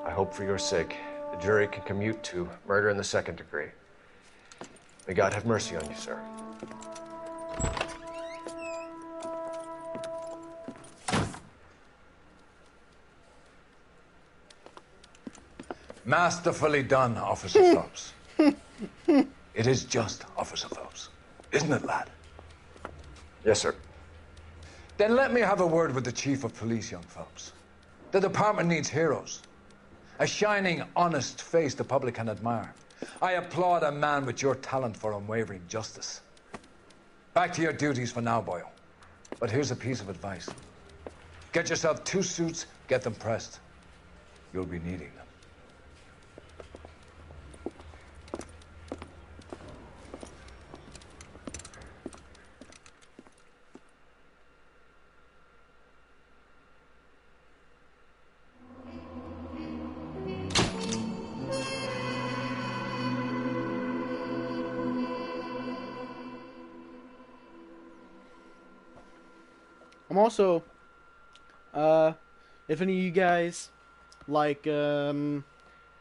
I hope for your sake the jury can commute to murder in the second degree. May God have mercy on you, sir. Masterfully done, Officer Phelps. It is just, Officer Phelps. Isn't it, lad? Yes, sir. Then let me have a word with the Chief of Police, young Phelps. The department needs heroes. A shining, honest face the public can admire. I applaud a man with your talent for unwavering justice. Back to your duties for now, boyo. But here's a piece of advice. Get yourself 2 suits, get them pressed. You'll be needing them. also, if any of you guys like NBA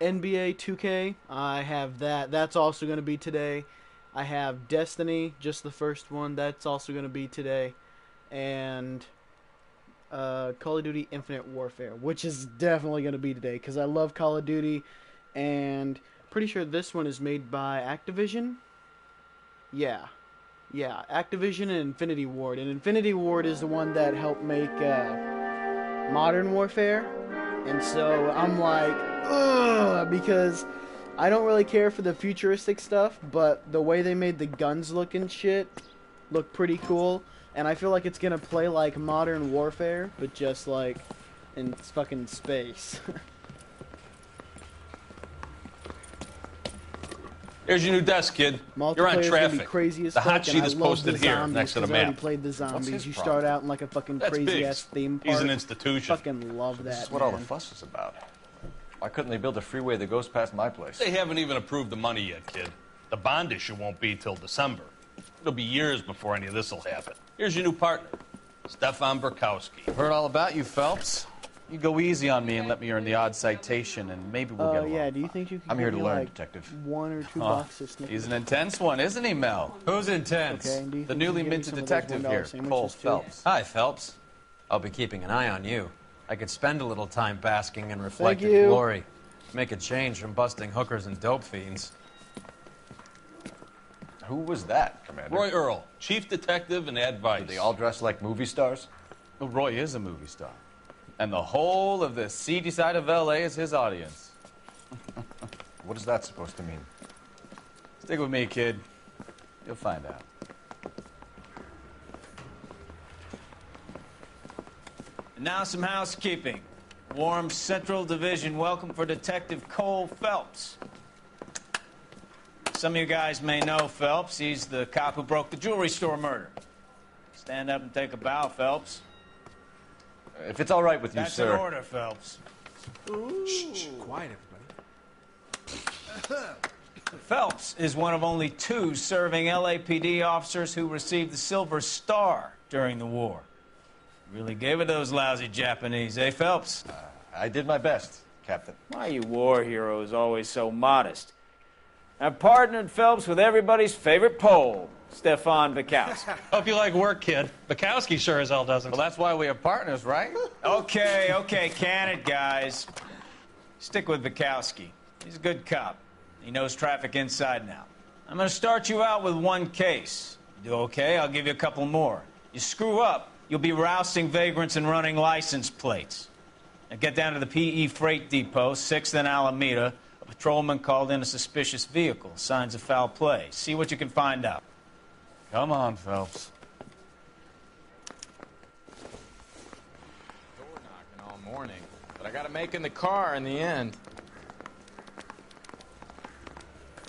2K, I have that. That's also going to be today. I have Destiny, just the first one. That's also going to be today. And Call of Duty Infinite Warfare, which is definitely going to be today because I love Call of Duty. And pretty sure this one is made by Activision. Yeah, Activision and Infinity Ward. And Infinity Ward is the one that helped make Modern Warfare. And so I'm like, ugh, because I don't really care for the futuristic stuff, but the way they made the guns look and shit look pretty cool. And I feel like it's gonna play like Modern Warfare, but just like in fucking space. Here's your new desk, kid. You're on traffic. Crazy as the hot fuck, sheet is posted here next to the I map. already played the zombies. You problem? start out in like a fucking crazy ass theme park. He's an institution. Fucking love that. This is what all the fuss is about. Why couldn't they build a freeway that goes past my place? They haven't even approved the money yet, kid. The bond issue won't be till December. It'll be years before any of this will happen. Here's your new partner, Stefan Burkowski. Heard all about you, Phelps. You go easy on me and let me earn the odd citation, and maybe we'll get along. Yeah, do you think you can I'm here give to me, learn, like, Detective. 1 or 2 boxes of Snickers? He's an intense one, isn't he, Mel? Who's intense? Okay, and do you The think you newly can give me minted some of those detective $1 here, sandwiches, Cole too? Phelps. Hi, Phelps. I'll be keeping an eye on you. I could spend a little time basking in reflected you. glory. Make a change from busting hookers and dope fiends. Who was that, Commander? Roy Earl, chief detective and advice. Do they all dress like movie stars? Well, Roy is a movie star. And the whole of the seedy side of L.A. is his audience. What is that supposed to mean? Stick with me, kid. You'll find out. And now some housekeeping. Warm Central Division welcome for Detective Cole Phelps. Some of you guys may know Phelps. He's the cop who broke the jewelry store murder. Stand up and take a bow, Phelps. If it's all right with you, That's sir. an order, Phelps. Shh, quiet, everybody. Phelps is one of only 2 serving LAPD officers who received the Silver Star during the war. Really gave it those lousy Japanese, eh, Phelps? I did my best, Captain. Why you war heroes always so modest? I've partnered Phelps with everybody's favorite Pole, Stefan Burkowski. Hope you like work, kid. Bukowski sure as hell doesn't. Well, that's why we have partners, right? Okay, can it, guys. Stick with Bukowski. He's a good cop. He knows traffic inside and out. I'm going to start you out with 1 case. You do okay, I'll give you a couple more. You screw up, you'll be rousting vagrants and running license plates. Now get down to the PE Freight Depot, 6th and Alameda. A patrolman called in a suspicious vehicle. Signs of foul play. See what you can find out. Come on, Phelps. Door knocking all morning, but I got to make in the car in the end.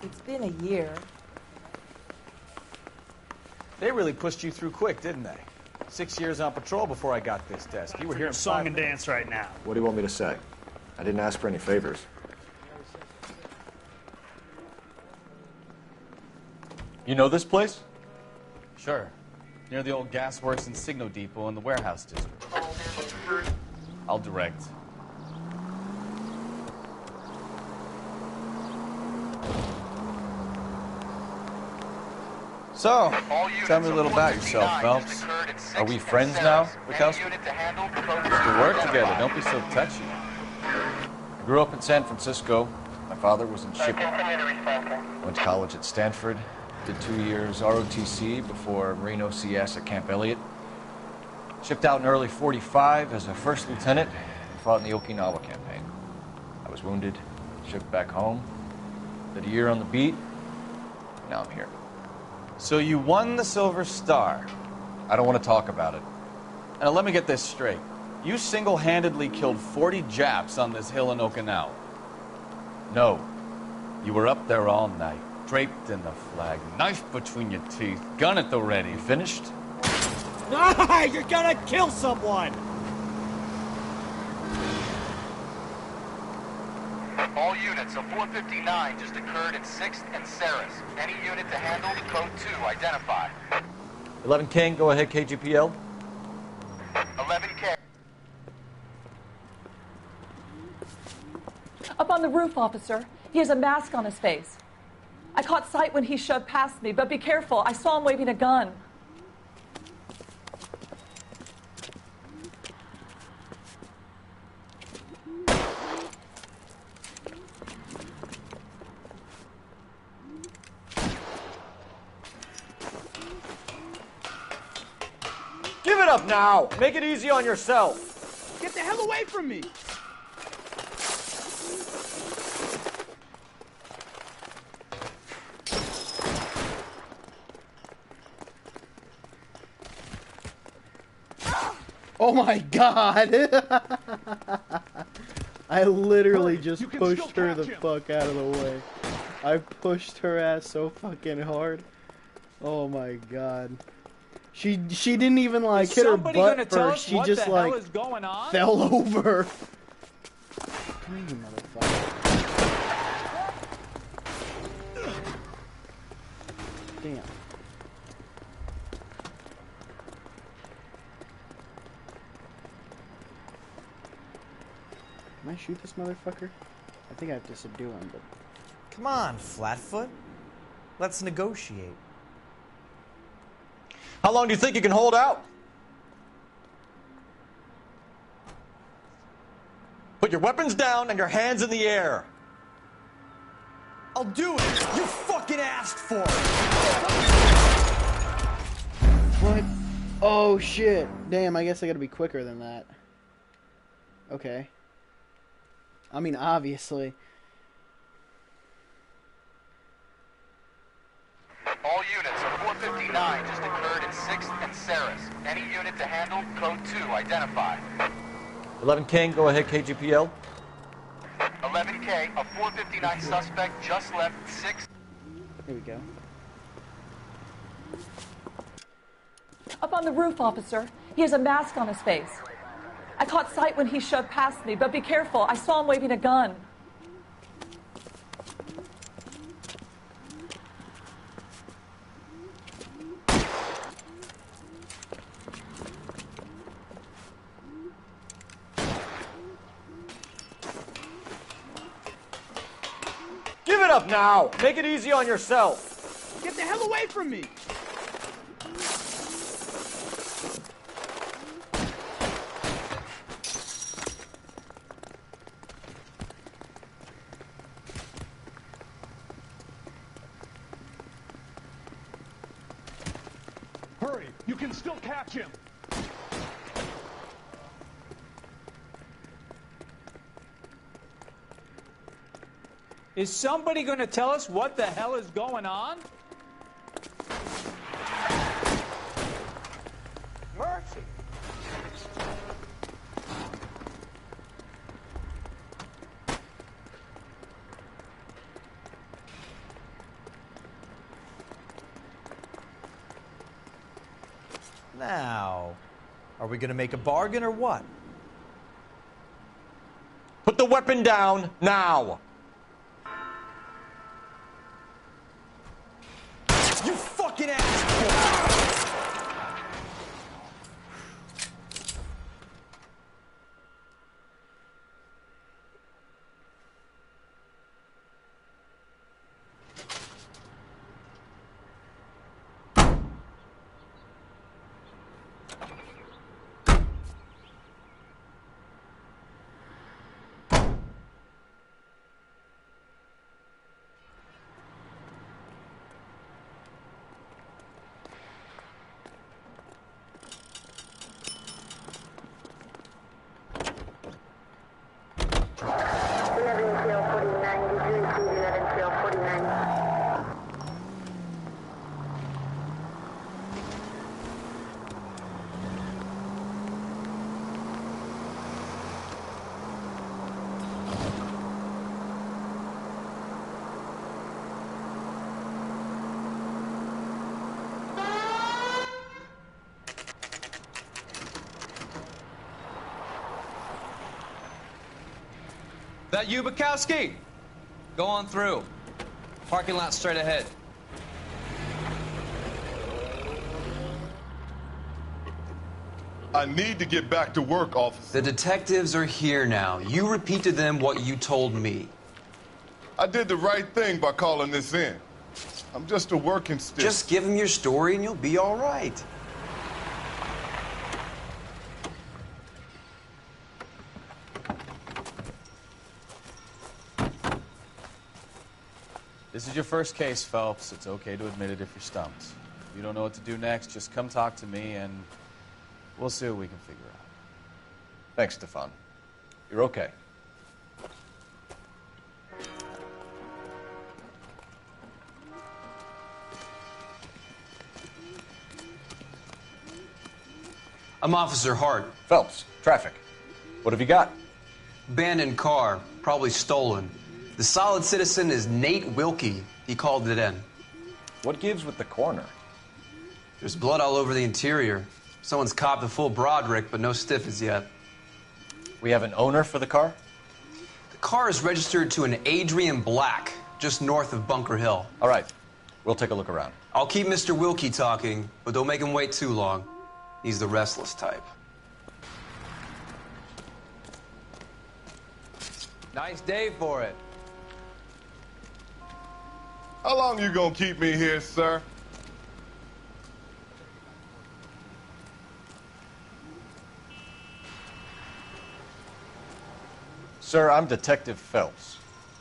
It's been a year. They really pushed you through quick, didn't they? 6 years on patrol before I got this desk. You were here in Song 5 and dance right now. What do you want me to say? I didn't ask for any favors. You know this place? Sure. Near the old gasworks and Signo Depot in the warehouse district. I'll direct. So, tell me a little about yourself, Phelps. Are we friends now, Bukowski? We work together. Don't be so touchy. I grew up in San Francisco. My father was in shipping. Went to college at Stanford. Did 2 years ROTC before Marine OCS at Camp Elliott. Shipped out in early '45 as a first lieutenant and fought in the Okinawa campaign. I was wounded, shipped back home. Did a year on the beat. Now I'm here. So you won the Silver Star. I don't want to talk about it. Now let me get this straight. You single-handedly killed 40 Japs on this hill in Okinawa. No. You were up there all night, draped in the flag, knife between your teeth, gun at the ready. You finished? Ah, you're gonna kill someone! All units, a 459 just occurred in 6th and Ceres. Any unit to handle the code 2, identify. 11 King, go ahead, KGPL. Up on the roof, officer. He has a mask on his face. I caught sight when he shoved past me, but be careful. I saw him waving a gun. Give it up now! Make it easy on yourself! Get the hell away from me! Oh my god! I literally just pushed her the fuck out of the way. I pushed her ass so fucking hard. Oh my god. She didn't even like hit her butt first. She just like fell over. Come here, you motherfucker. Damn. Can I shoot this motherfucker? I think I have to subdue him, but... Come on, Flatfoot. Let's negotiate. How long do you think you can hold out? Put your weapons down and your hands in the air. I'll do it. You fucking asked for it. What? Oh shit. Damn, I guess I gotta be quicker than that. Okay. I mean, obviously. All units, a 459 just occurred in 6th and Saris. Any unit to handle, code 2, identify. 11 King, go ahead, KGPL. 11K, a 459 suspect just left 6. Here we go. Up on the roof, officer. He has a mask on his face. I caught sight when he shoved past me, but be careful. I saw him waving a gun. Give it up now! Make it easy on yourself! Get the hell away from me! Hurry! You can still catch him! Is somebody going to tell us what the hell is going on? Mercy. Now, are we going to make a bargain or what? Put the weapon down now! You fucking ass! That you, Bukowski? Go on through. Parking lot straight ahead. I need to get back to work, officer. The detectives are here now. You repeat to them what you told me. I did the right thing by calling this in. I'm just a working stiff. Just give them your story and you'll be all right. This is your first case, Phelps. It's okay to admit it if you're stumped. If you don't know what to do next, just come talk to me and we'll see what we can figure out. Thanks, Stefan. You're okay. I'm Officer Hart. Phelps, traffic. What have you got? Abandoned car, probably stolen. The solid citizen is Nate Wilkie. He called it in. What gives with the coroner? There's blood all over the interior. Someone's copped a full Broderick, but no stiff as yet. We have an owner for the car? The car is registered to an Adrian Black, just north of Bunker Hill. All right. We'll take a look around. I'll keep Mr. Wilkie talking, but don't make him wait too long. He's the restless type. Nice day for it. How long you gonna keep me here, sir? Sir, I'm Detective Phelps.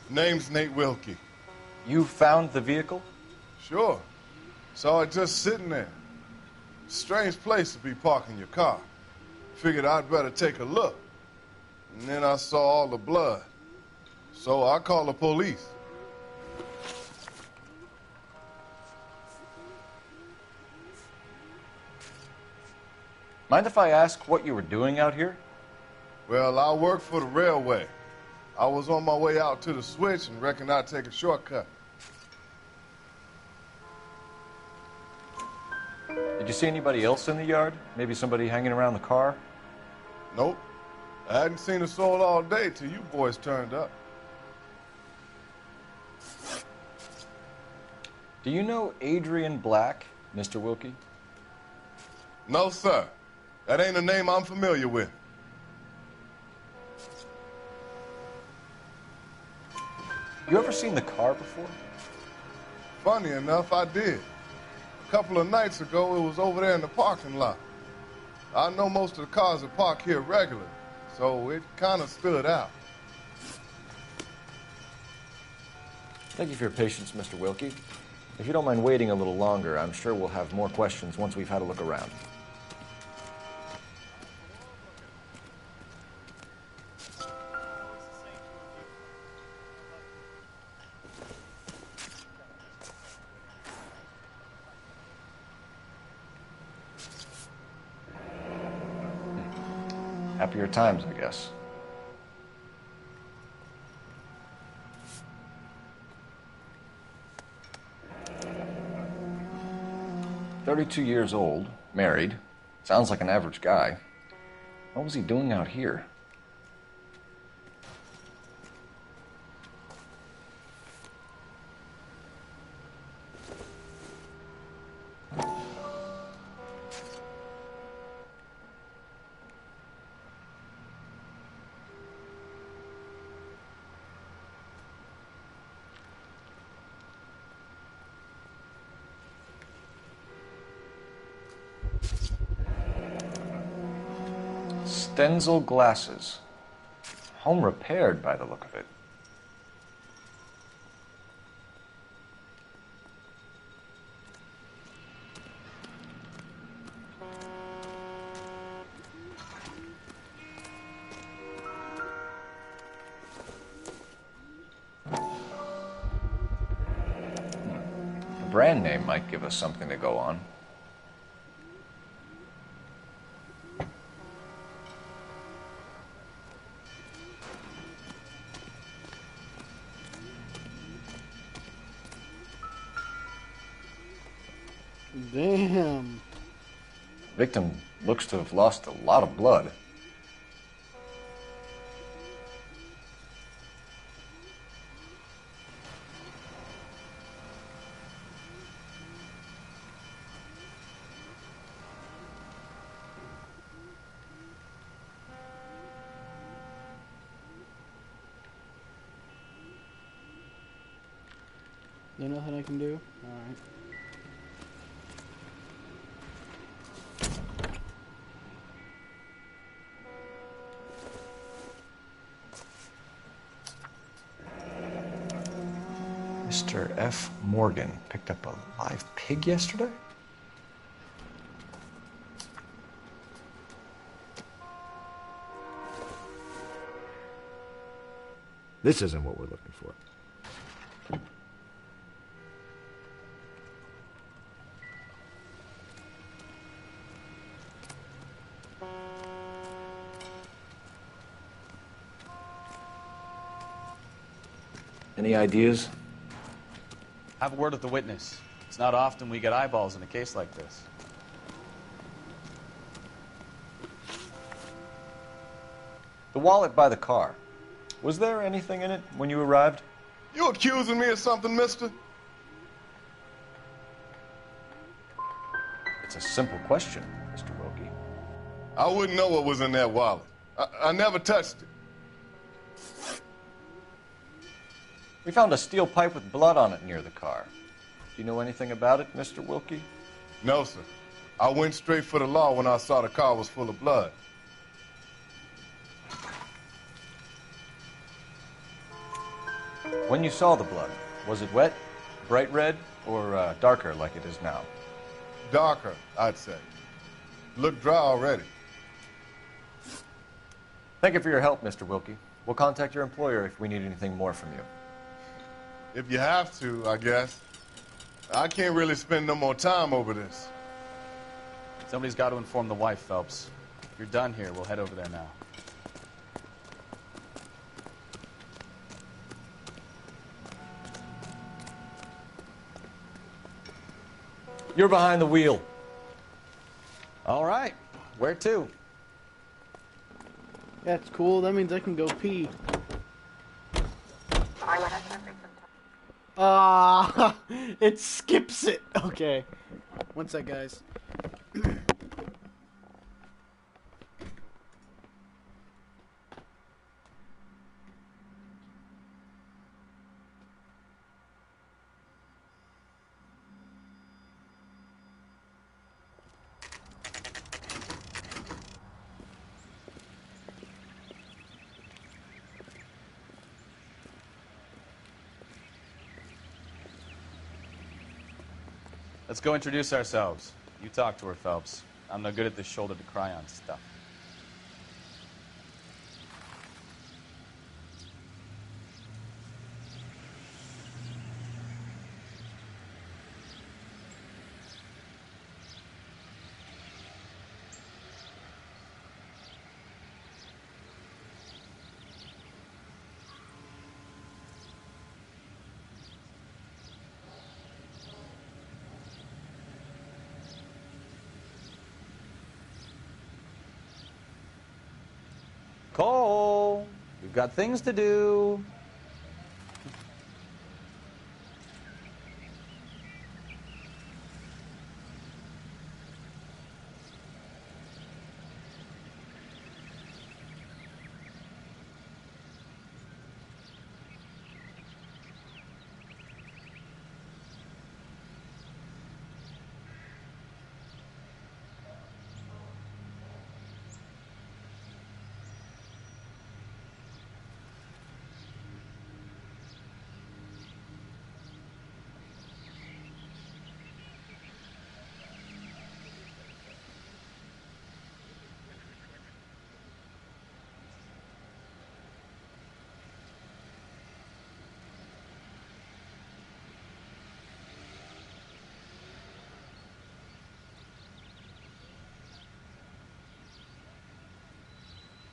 Name's Nate Wilkie. You found the vehicle? Sure. Saw it just sitting there. Strange place to be parking your car. Figured I'd better take a look. And then I saw all the blood. So I called the police. Mind if I ask what you were doing out here? Well, I work for the railway. I was on my way out to the switch and reckoned I'd take a shortcut. Did you see anybody else in the yard? Maybe somebody hanging around the car? Nope. I hadn't seen a soul all day till you boys turned up. Do you know Adrian Black, Mr. Wilkie? No, sir. That ain't a name I'm familiar with. You ever seen the car before? Funny enough, I did. A couple of nights ago, it was over there in the parking lot. I know most of the cars that park here regularly, so it kind of stood out. Thank you for your patience, Mr. Wilkie. If you don't mind waiting a little longer, I'm sure we'll have more questions once we've had a look around. Happier times, I guess. "32 years old, married. Sounds like an average guy. What was he doing out here?" Stenzel glasses. Home repaired by the look of it. The brand name might give us something to go on. Damn. Victim looks to have lost a lot of blood. There's nothing I can do? Alright. Mr. F. Morgan picked up a live pig yesterday? This isn't what we're looking for. Any ideas? Have a word with the witness. It's not often we get eyeballs in a case like this. The wallet by the car. Was there anything in it when you arrived? You accusing me of something, mister? It's a simple question, Mr. Wilkie. I wouldn't know what was in that wallet. I never touched it. We found a steel pipe with blood on it near the car. Do you know anything about it, Mr. Wilkie? No, sir. I went straight for the law when I saw the car was full of blood. When you saw the blood, was it wet, bright red, or darker like it is now? Darker, I'd say. Looked dry already. Thank you for your help, Mr. Wilkie. We'll contact your employer if we need anything more from you. If you have to, I guess. I can't really spend no more time over this. Somebody's got to inform the wife, Phelps. If you're done here, we'll head over there now. You're behind the wheel. All right. Where to? That's cool. That means I can go pee. Ah, it skips it. Okay. One sec, guys. Let's go introduce ourselves. You talk to her, Phelps. I'm no good at this shoulder to cry on stuff. Cole, we've got things to do.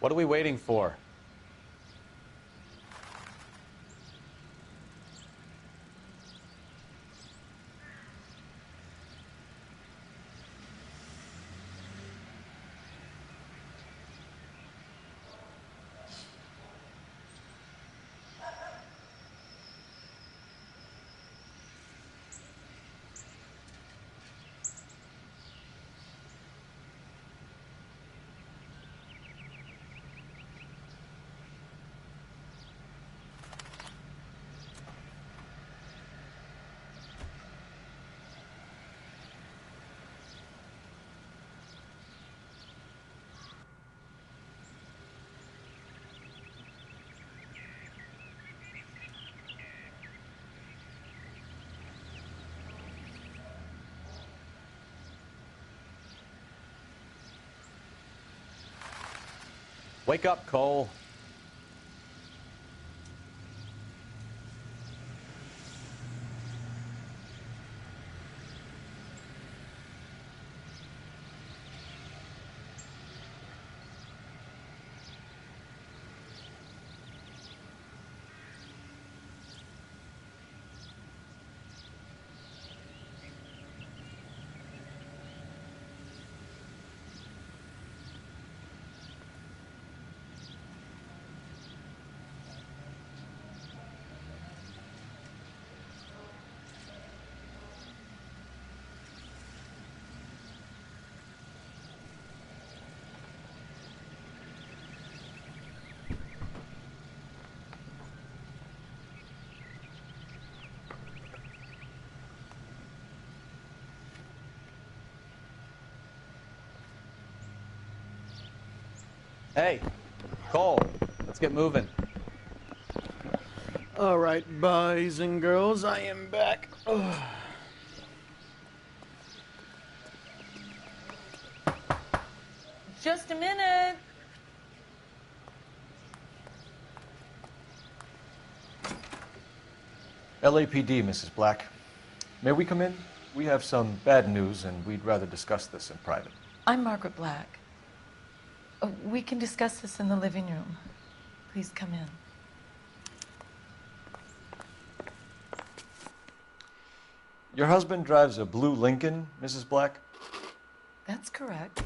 What are we waiting for? Wake up, Cole. Hey, Cole, let's get moving. All right, boys and girls, I am back. Ugh. Just a minute. LAPD, Mrs. Black. May we come in? We have some bad news, and we'd rather discuss this in private. I'm Margaret Black. We can discuss this in the living room. Please come in. Your husband drives a blue Lincoln, Mrs. Black? That's correct.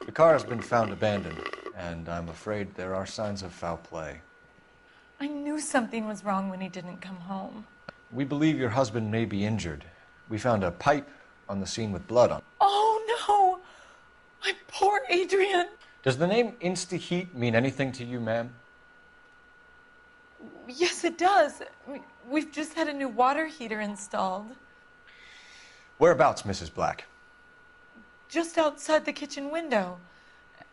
The car has been found abandoned, and I'm afraid there are signs of foul play. I knew something was wrong when he didn't come home. We believe your husband may be injured. We found a pipe on the scene with blood on it. Oh, no! My poor Adrian! Does the name Insta-Heat mean anything to you, ma'am? Yes, it does. We've just had a new water heater installed. Whereabouts, Mrs. Black? Just outside the kitchen window,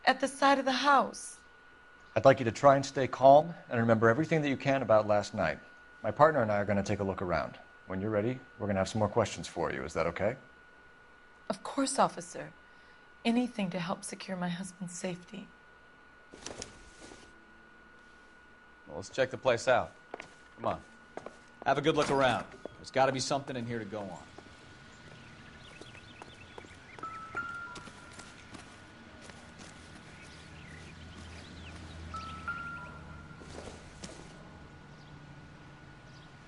at the side of the house. I'd like you to try and stay calm and remember everything that you can about last night. My partner and I are going to take a look around. When you're ready, we're going to have some more questions for you. Is that okay? Of course, officer. Anything to help secure my husband's safety. Well, let's check the place out. Come on. Have a good look around. There's got to be something in here to go on.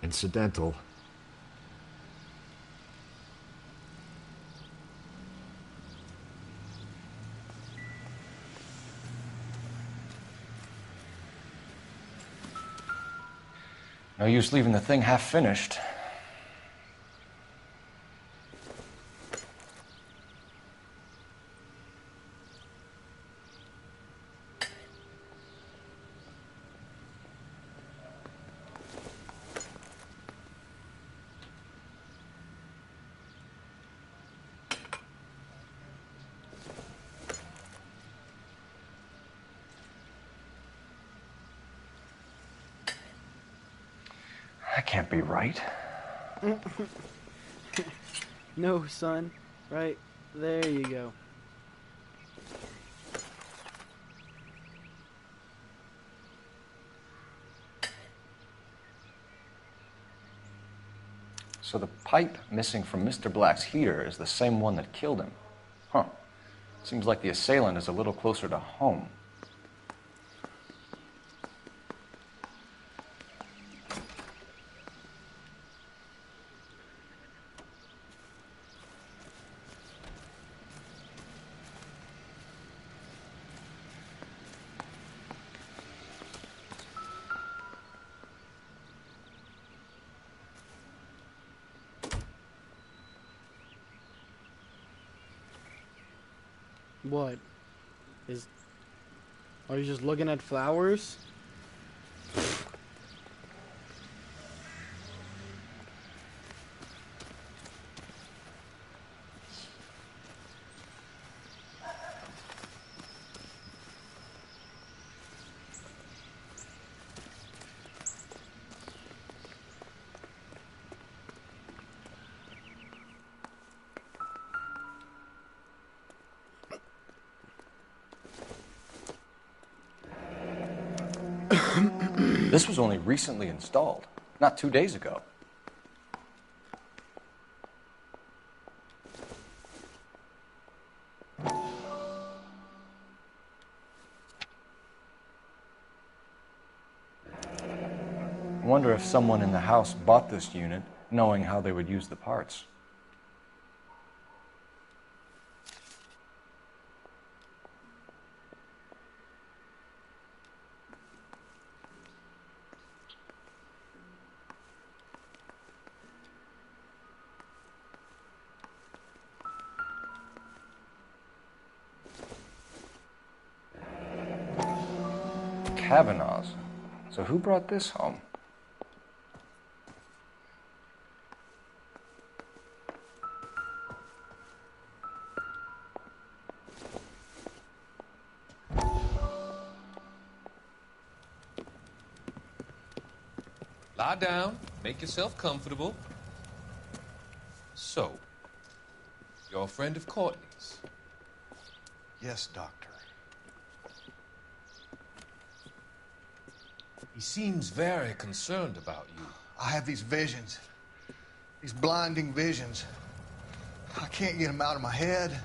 Incidental. No use leaving the thing half finished. That can't be right. No, son. Right there you go. So the pipe missing from Mr. Black's heater is the same one that killed him. Huh. Seems like the assailant is a little closer to home. What? Are you just looking at flowers? This was only recently installed, not 2 days ago. I wonder if someone in the house bought this unit knowing how they would use the parts. Kavanaugh's. So who brought this home? Lie down, make yourself comfortable. So, you're a friend of Courtney's? Yes, Doctor. He seems very concerned about you. I have these visions. These blinding visions. I can't get them out of my head.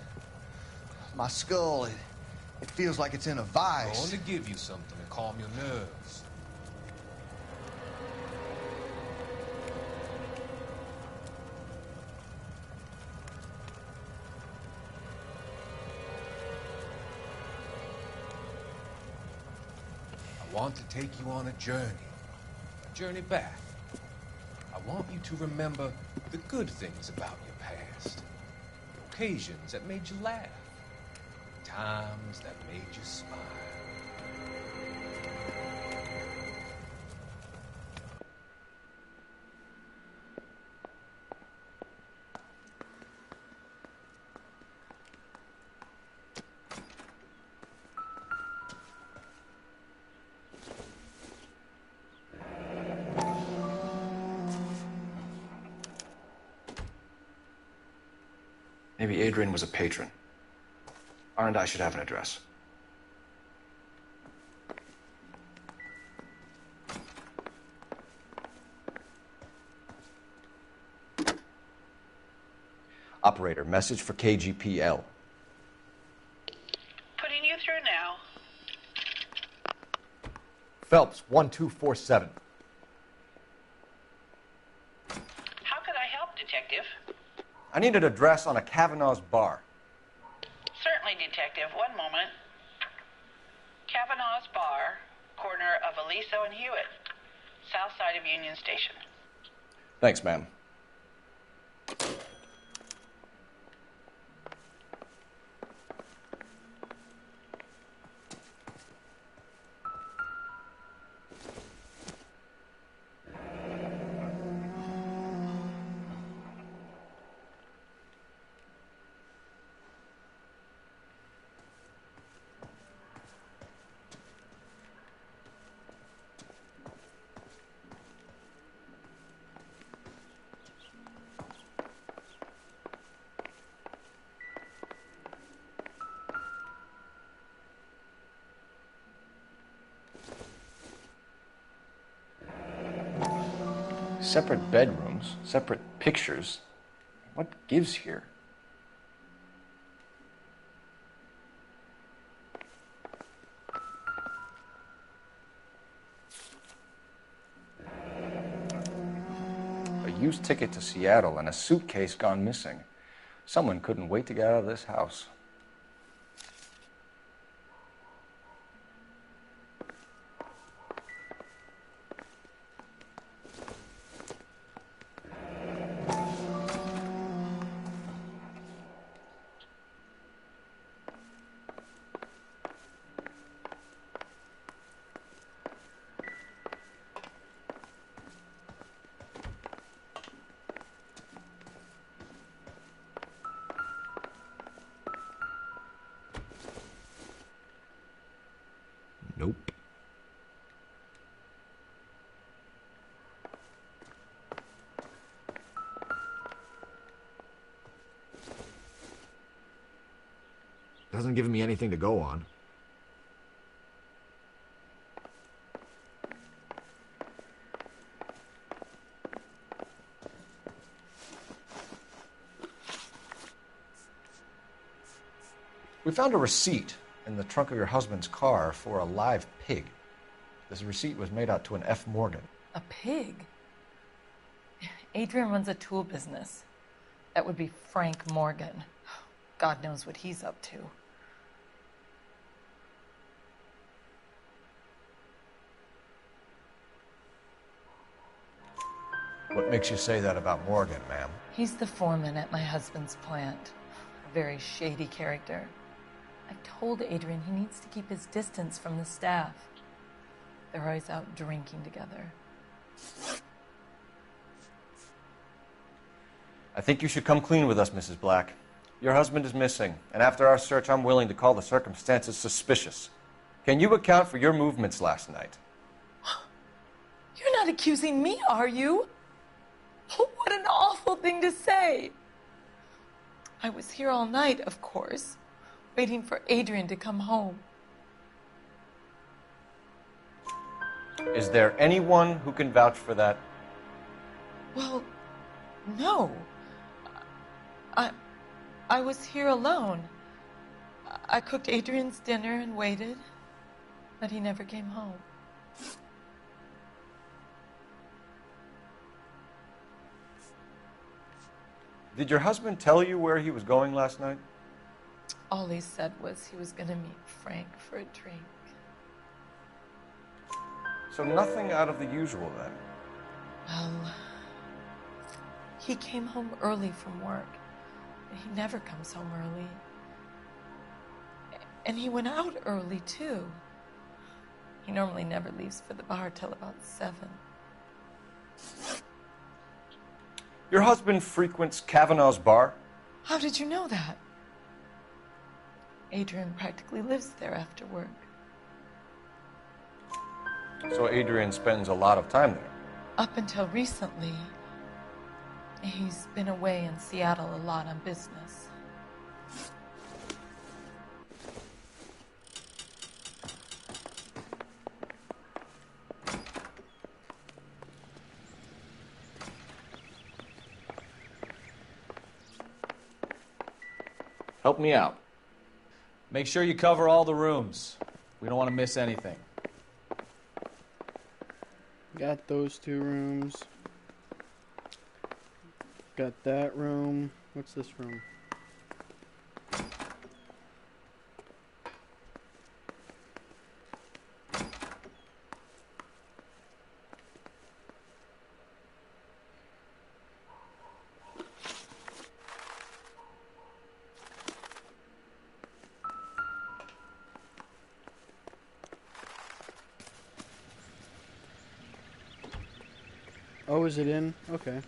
My skull, it feels like it's in a vice. I want to give you something to calm your nerves. I want to take you on a journey back. I want you to remember the good things about your past, the occasions that made you laugh, the times that made you smile. Maybe Adrian was a patron. R&I should have an address. Operator, message for KGPL. Putting you through now. Phelps, 1247. How could I help, Detective? I need an address on a Kavanaugh's bar. Certainly, Detective. One moment. Kavanaugh's Bar, corner of Aliso and Hewitt, south side of Union Station. Thanks, ma'am. Separate bedrooms, separate pictures. What gives here? A used ticket to Seattle and a suitcase gone missing. Someone couldn't wait to get out of this house. Nope. Doesn't give me anything to go on. We found a receipt in the trunk of your husband's car for a live pig. This receipt was made out to an F. Morgan. A pig? Adrian runs a tool business. That would be Frank Morgan. God knows what he's up to. What makes you say that about Morgan, ma'am? He's the foreman at my husband's plant. A very shady character. I've told Adrian he needs to keep his distance from the staff. They're always out drinking together. I think you should come clean with us, Mrs. Black. Your husband is missing, and after our search, I'm willing to call the circumstances suspicious. Can you account for your movements last night? You're not accusing me, are you? What an awful thing to say. I was here all night, of course, waiting for Adrian to come home. Is there anyone who can vouch for that? Well, no. I was here alone. I cooked Adrian's dinner and waited, but he never came home. Did your husband tell you where he was going last night? All he said was he was going to meet Frank for a drink. So nothing out of the usual then? Well, he came home early from work. He never comes home early. And he went out early, too. He normally never leaves for the bar till about 7. Your husband frequents Kavanaugh's bar? How did you know that? Adrian practically lives there after work. So Adrian spends a lot of time there? Up until recently, he's been away in Seattle a lot on business. Help me out. Make sure you cover all the rooms. We don't want to miss anything. Got those 2 rooms. Got that room. What's this room? Oh, is it in? Okay.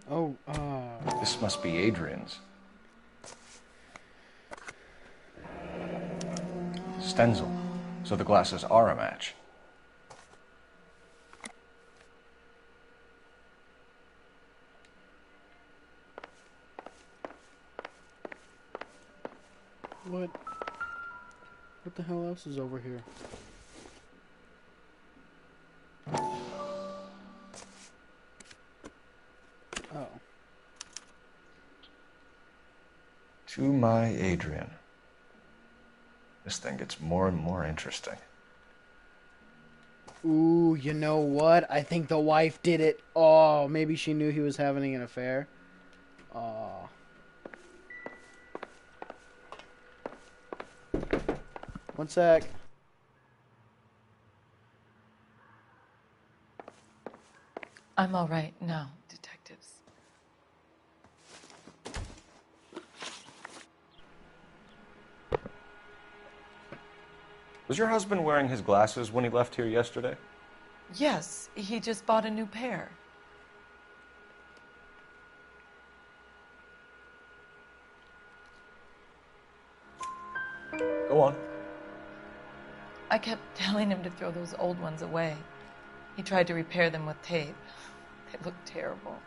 Oh, This must be Adrian's. Stenzel. So the glasses are a match. What the hell else is over here? Oh. To my Adrian. This thing gets more and more interesting. Ooh, you know what? I think the wife did it. Oh, maybe she knew he was having an affair. Oh. One sec. I'm all right now, detectives. Was your husband wearing his glasses when he left here yesterday? Yes, he just bought a new pair. Go on. I kept telling him to throw those old ones away. He tried to repair them with tape. They looked terrible.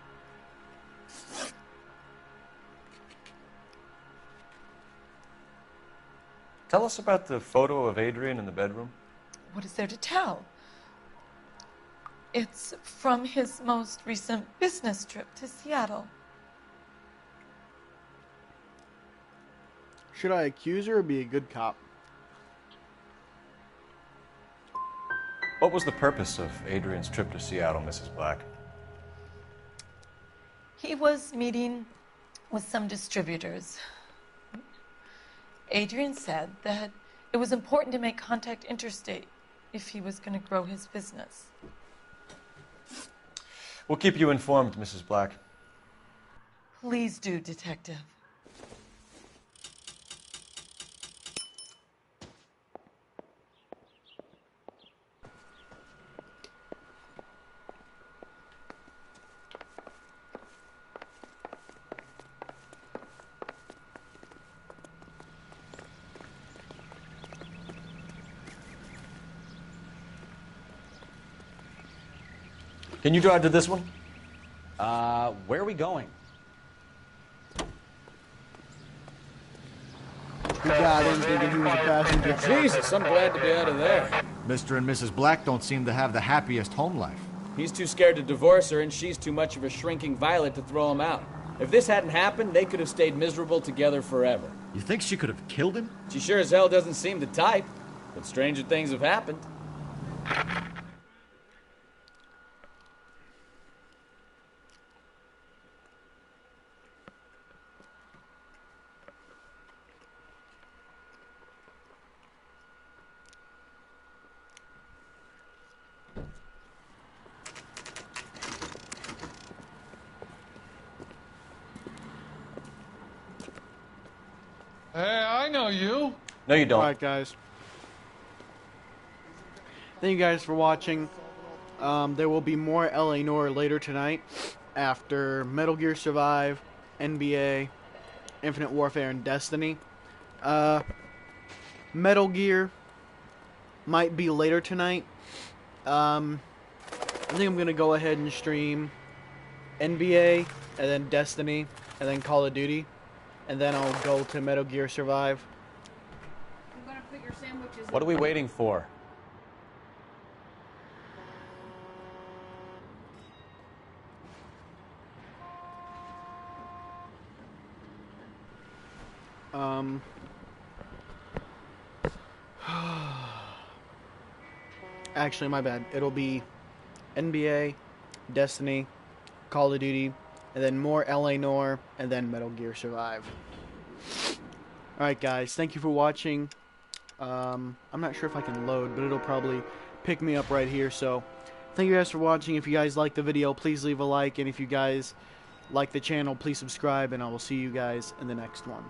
Tell us about the photo of Adrian in the bedroom. What is there to tell? It's from his most recent business trip to Seattle. Should I accuse her or be a good cop? What was the purpose of Adrian's trip to Seattle, Mrs. Black? He was meeting with some distributors. Adrian said that it was important to make contact interstate if he was going to grow his business. We'll keep you informed, Mrs. Black. Please do, Detective. Can you drive to this one? Where are we going? He got in thinking he was a passenger. Jesus, I'm glad to be out of there. Mr. and Mrs. Black don't seem to have the happiest home life. He's too scared to divorce her, and she's too much of a shrinking violet to throw him out. If this hadn't happened, they could have stayed miserable together forever. You think she could have killed him? She sure as hell doesn't seem the type, but stranger things have happened. Hey, I know you. No, you don't. Alright, guys. Thank you guys for watching. There will be more L.A. Noire later tonight after Metal Gear Survive, NBA, Infinite Warfare, and Destiny. Metal Gear might be later tonight. I think I'm going to go ahead and stream NBA, and then Destiny, and then Call of Duty. And then I'll go to Metal Gear Survive. I'm gonna put your sandwiches. What are we waiting for? Actually, my bad. It'll be NBA, Destiny, Call of Duty, and then more L.A. Noire, and then Metal Gear Survive. Alright guys, thank you for watching. I'm not sure if I can load, but it'll probably pick me up right here. So, thank you guys for watching. If you guys like the video, please leave a like. And if you guys like the channel, please subscribe. And I will see you guys in the next one.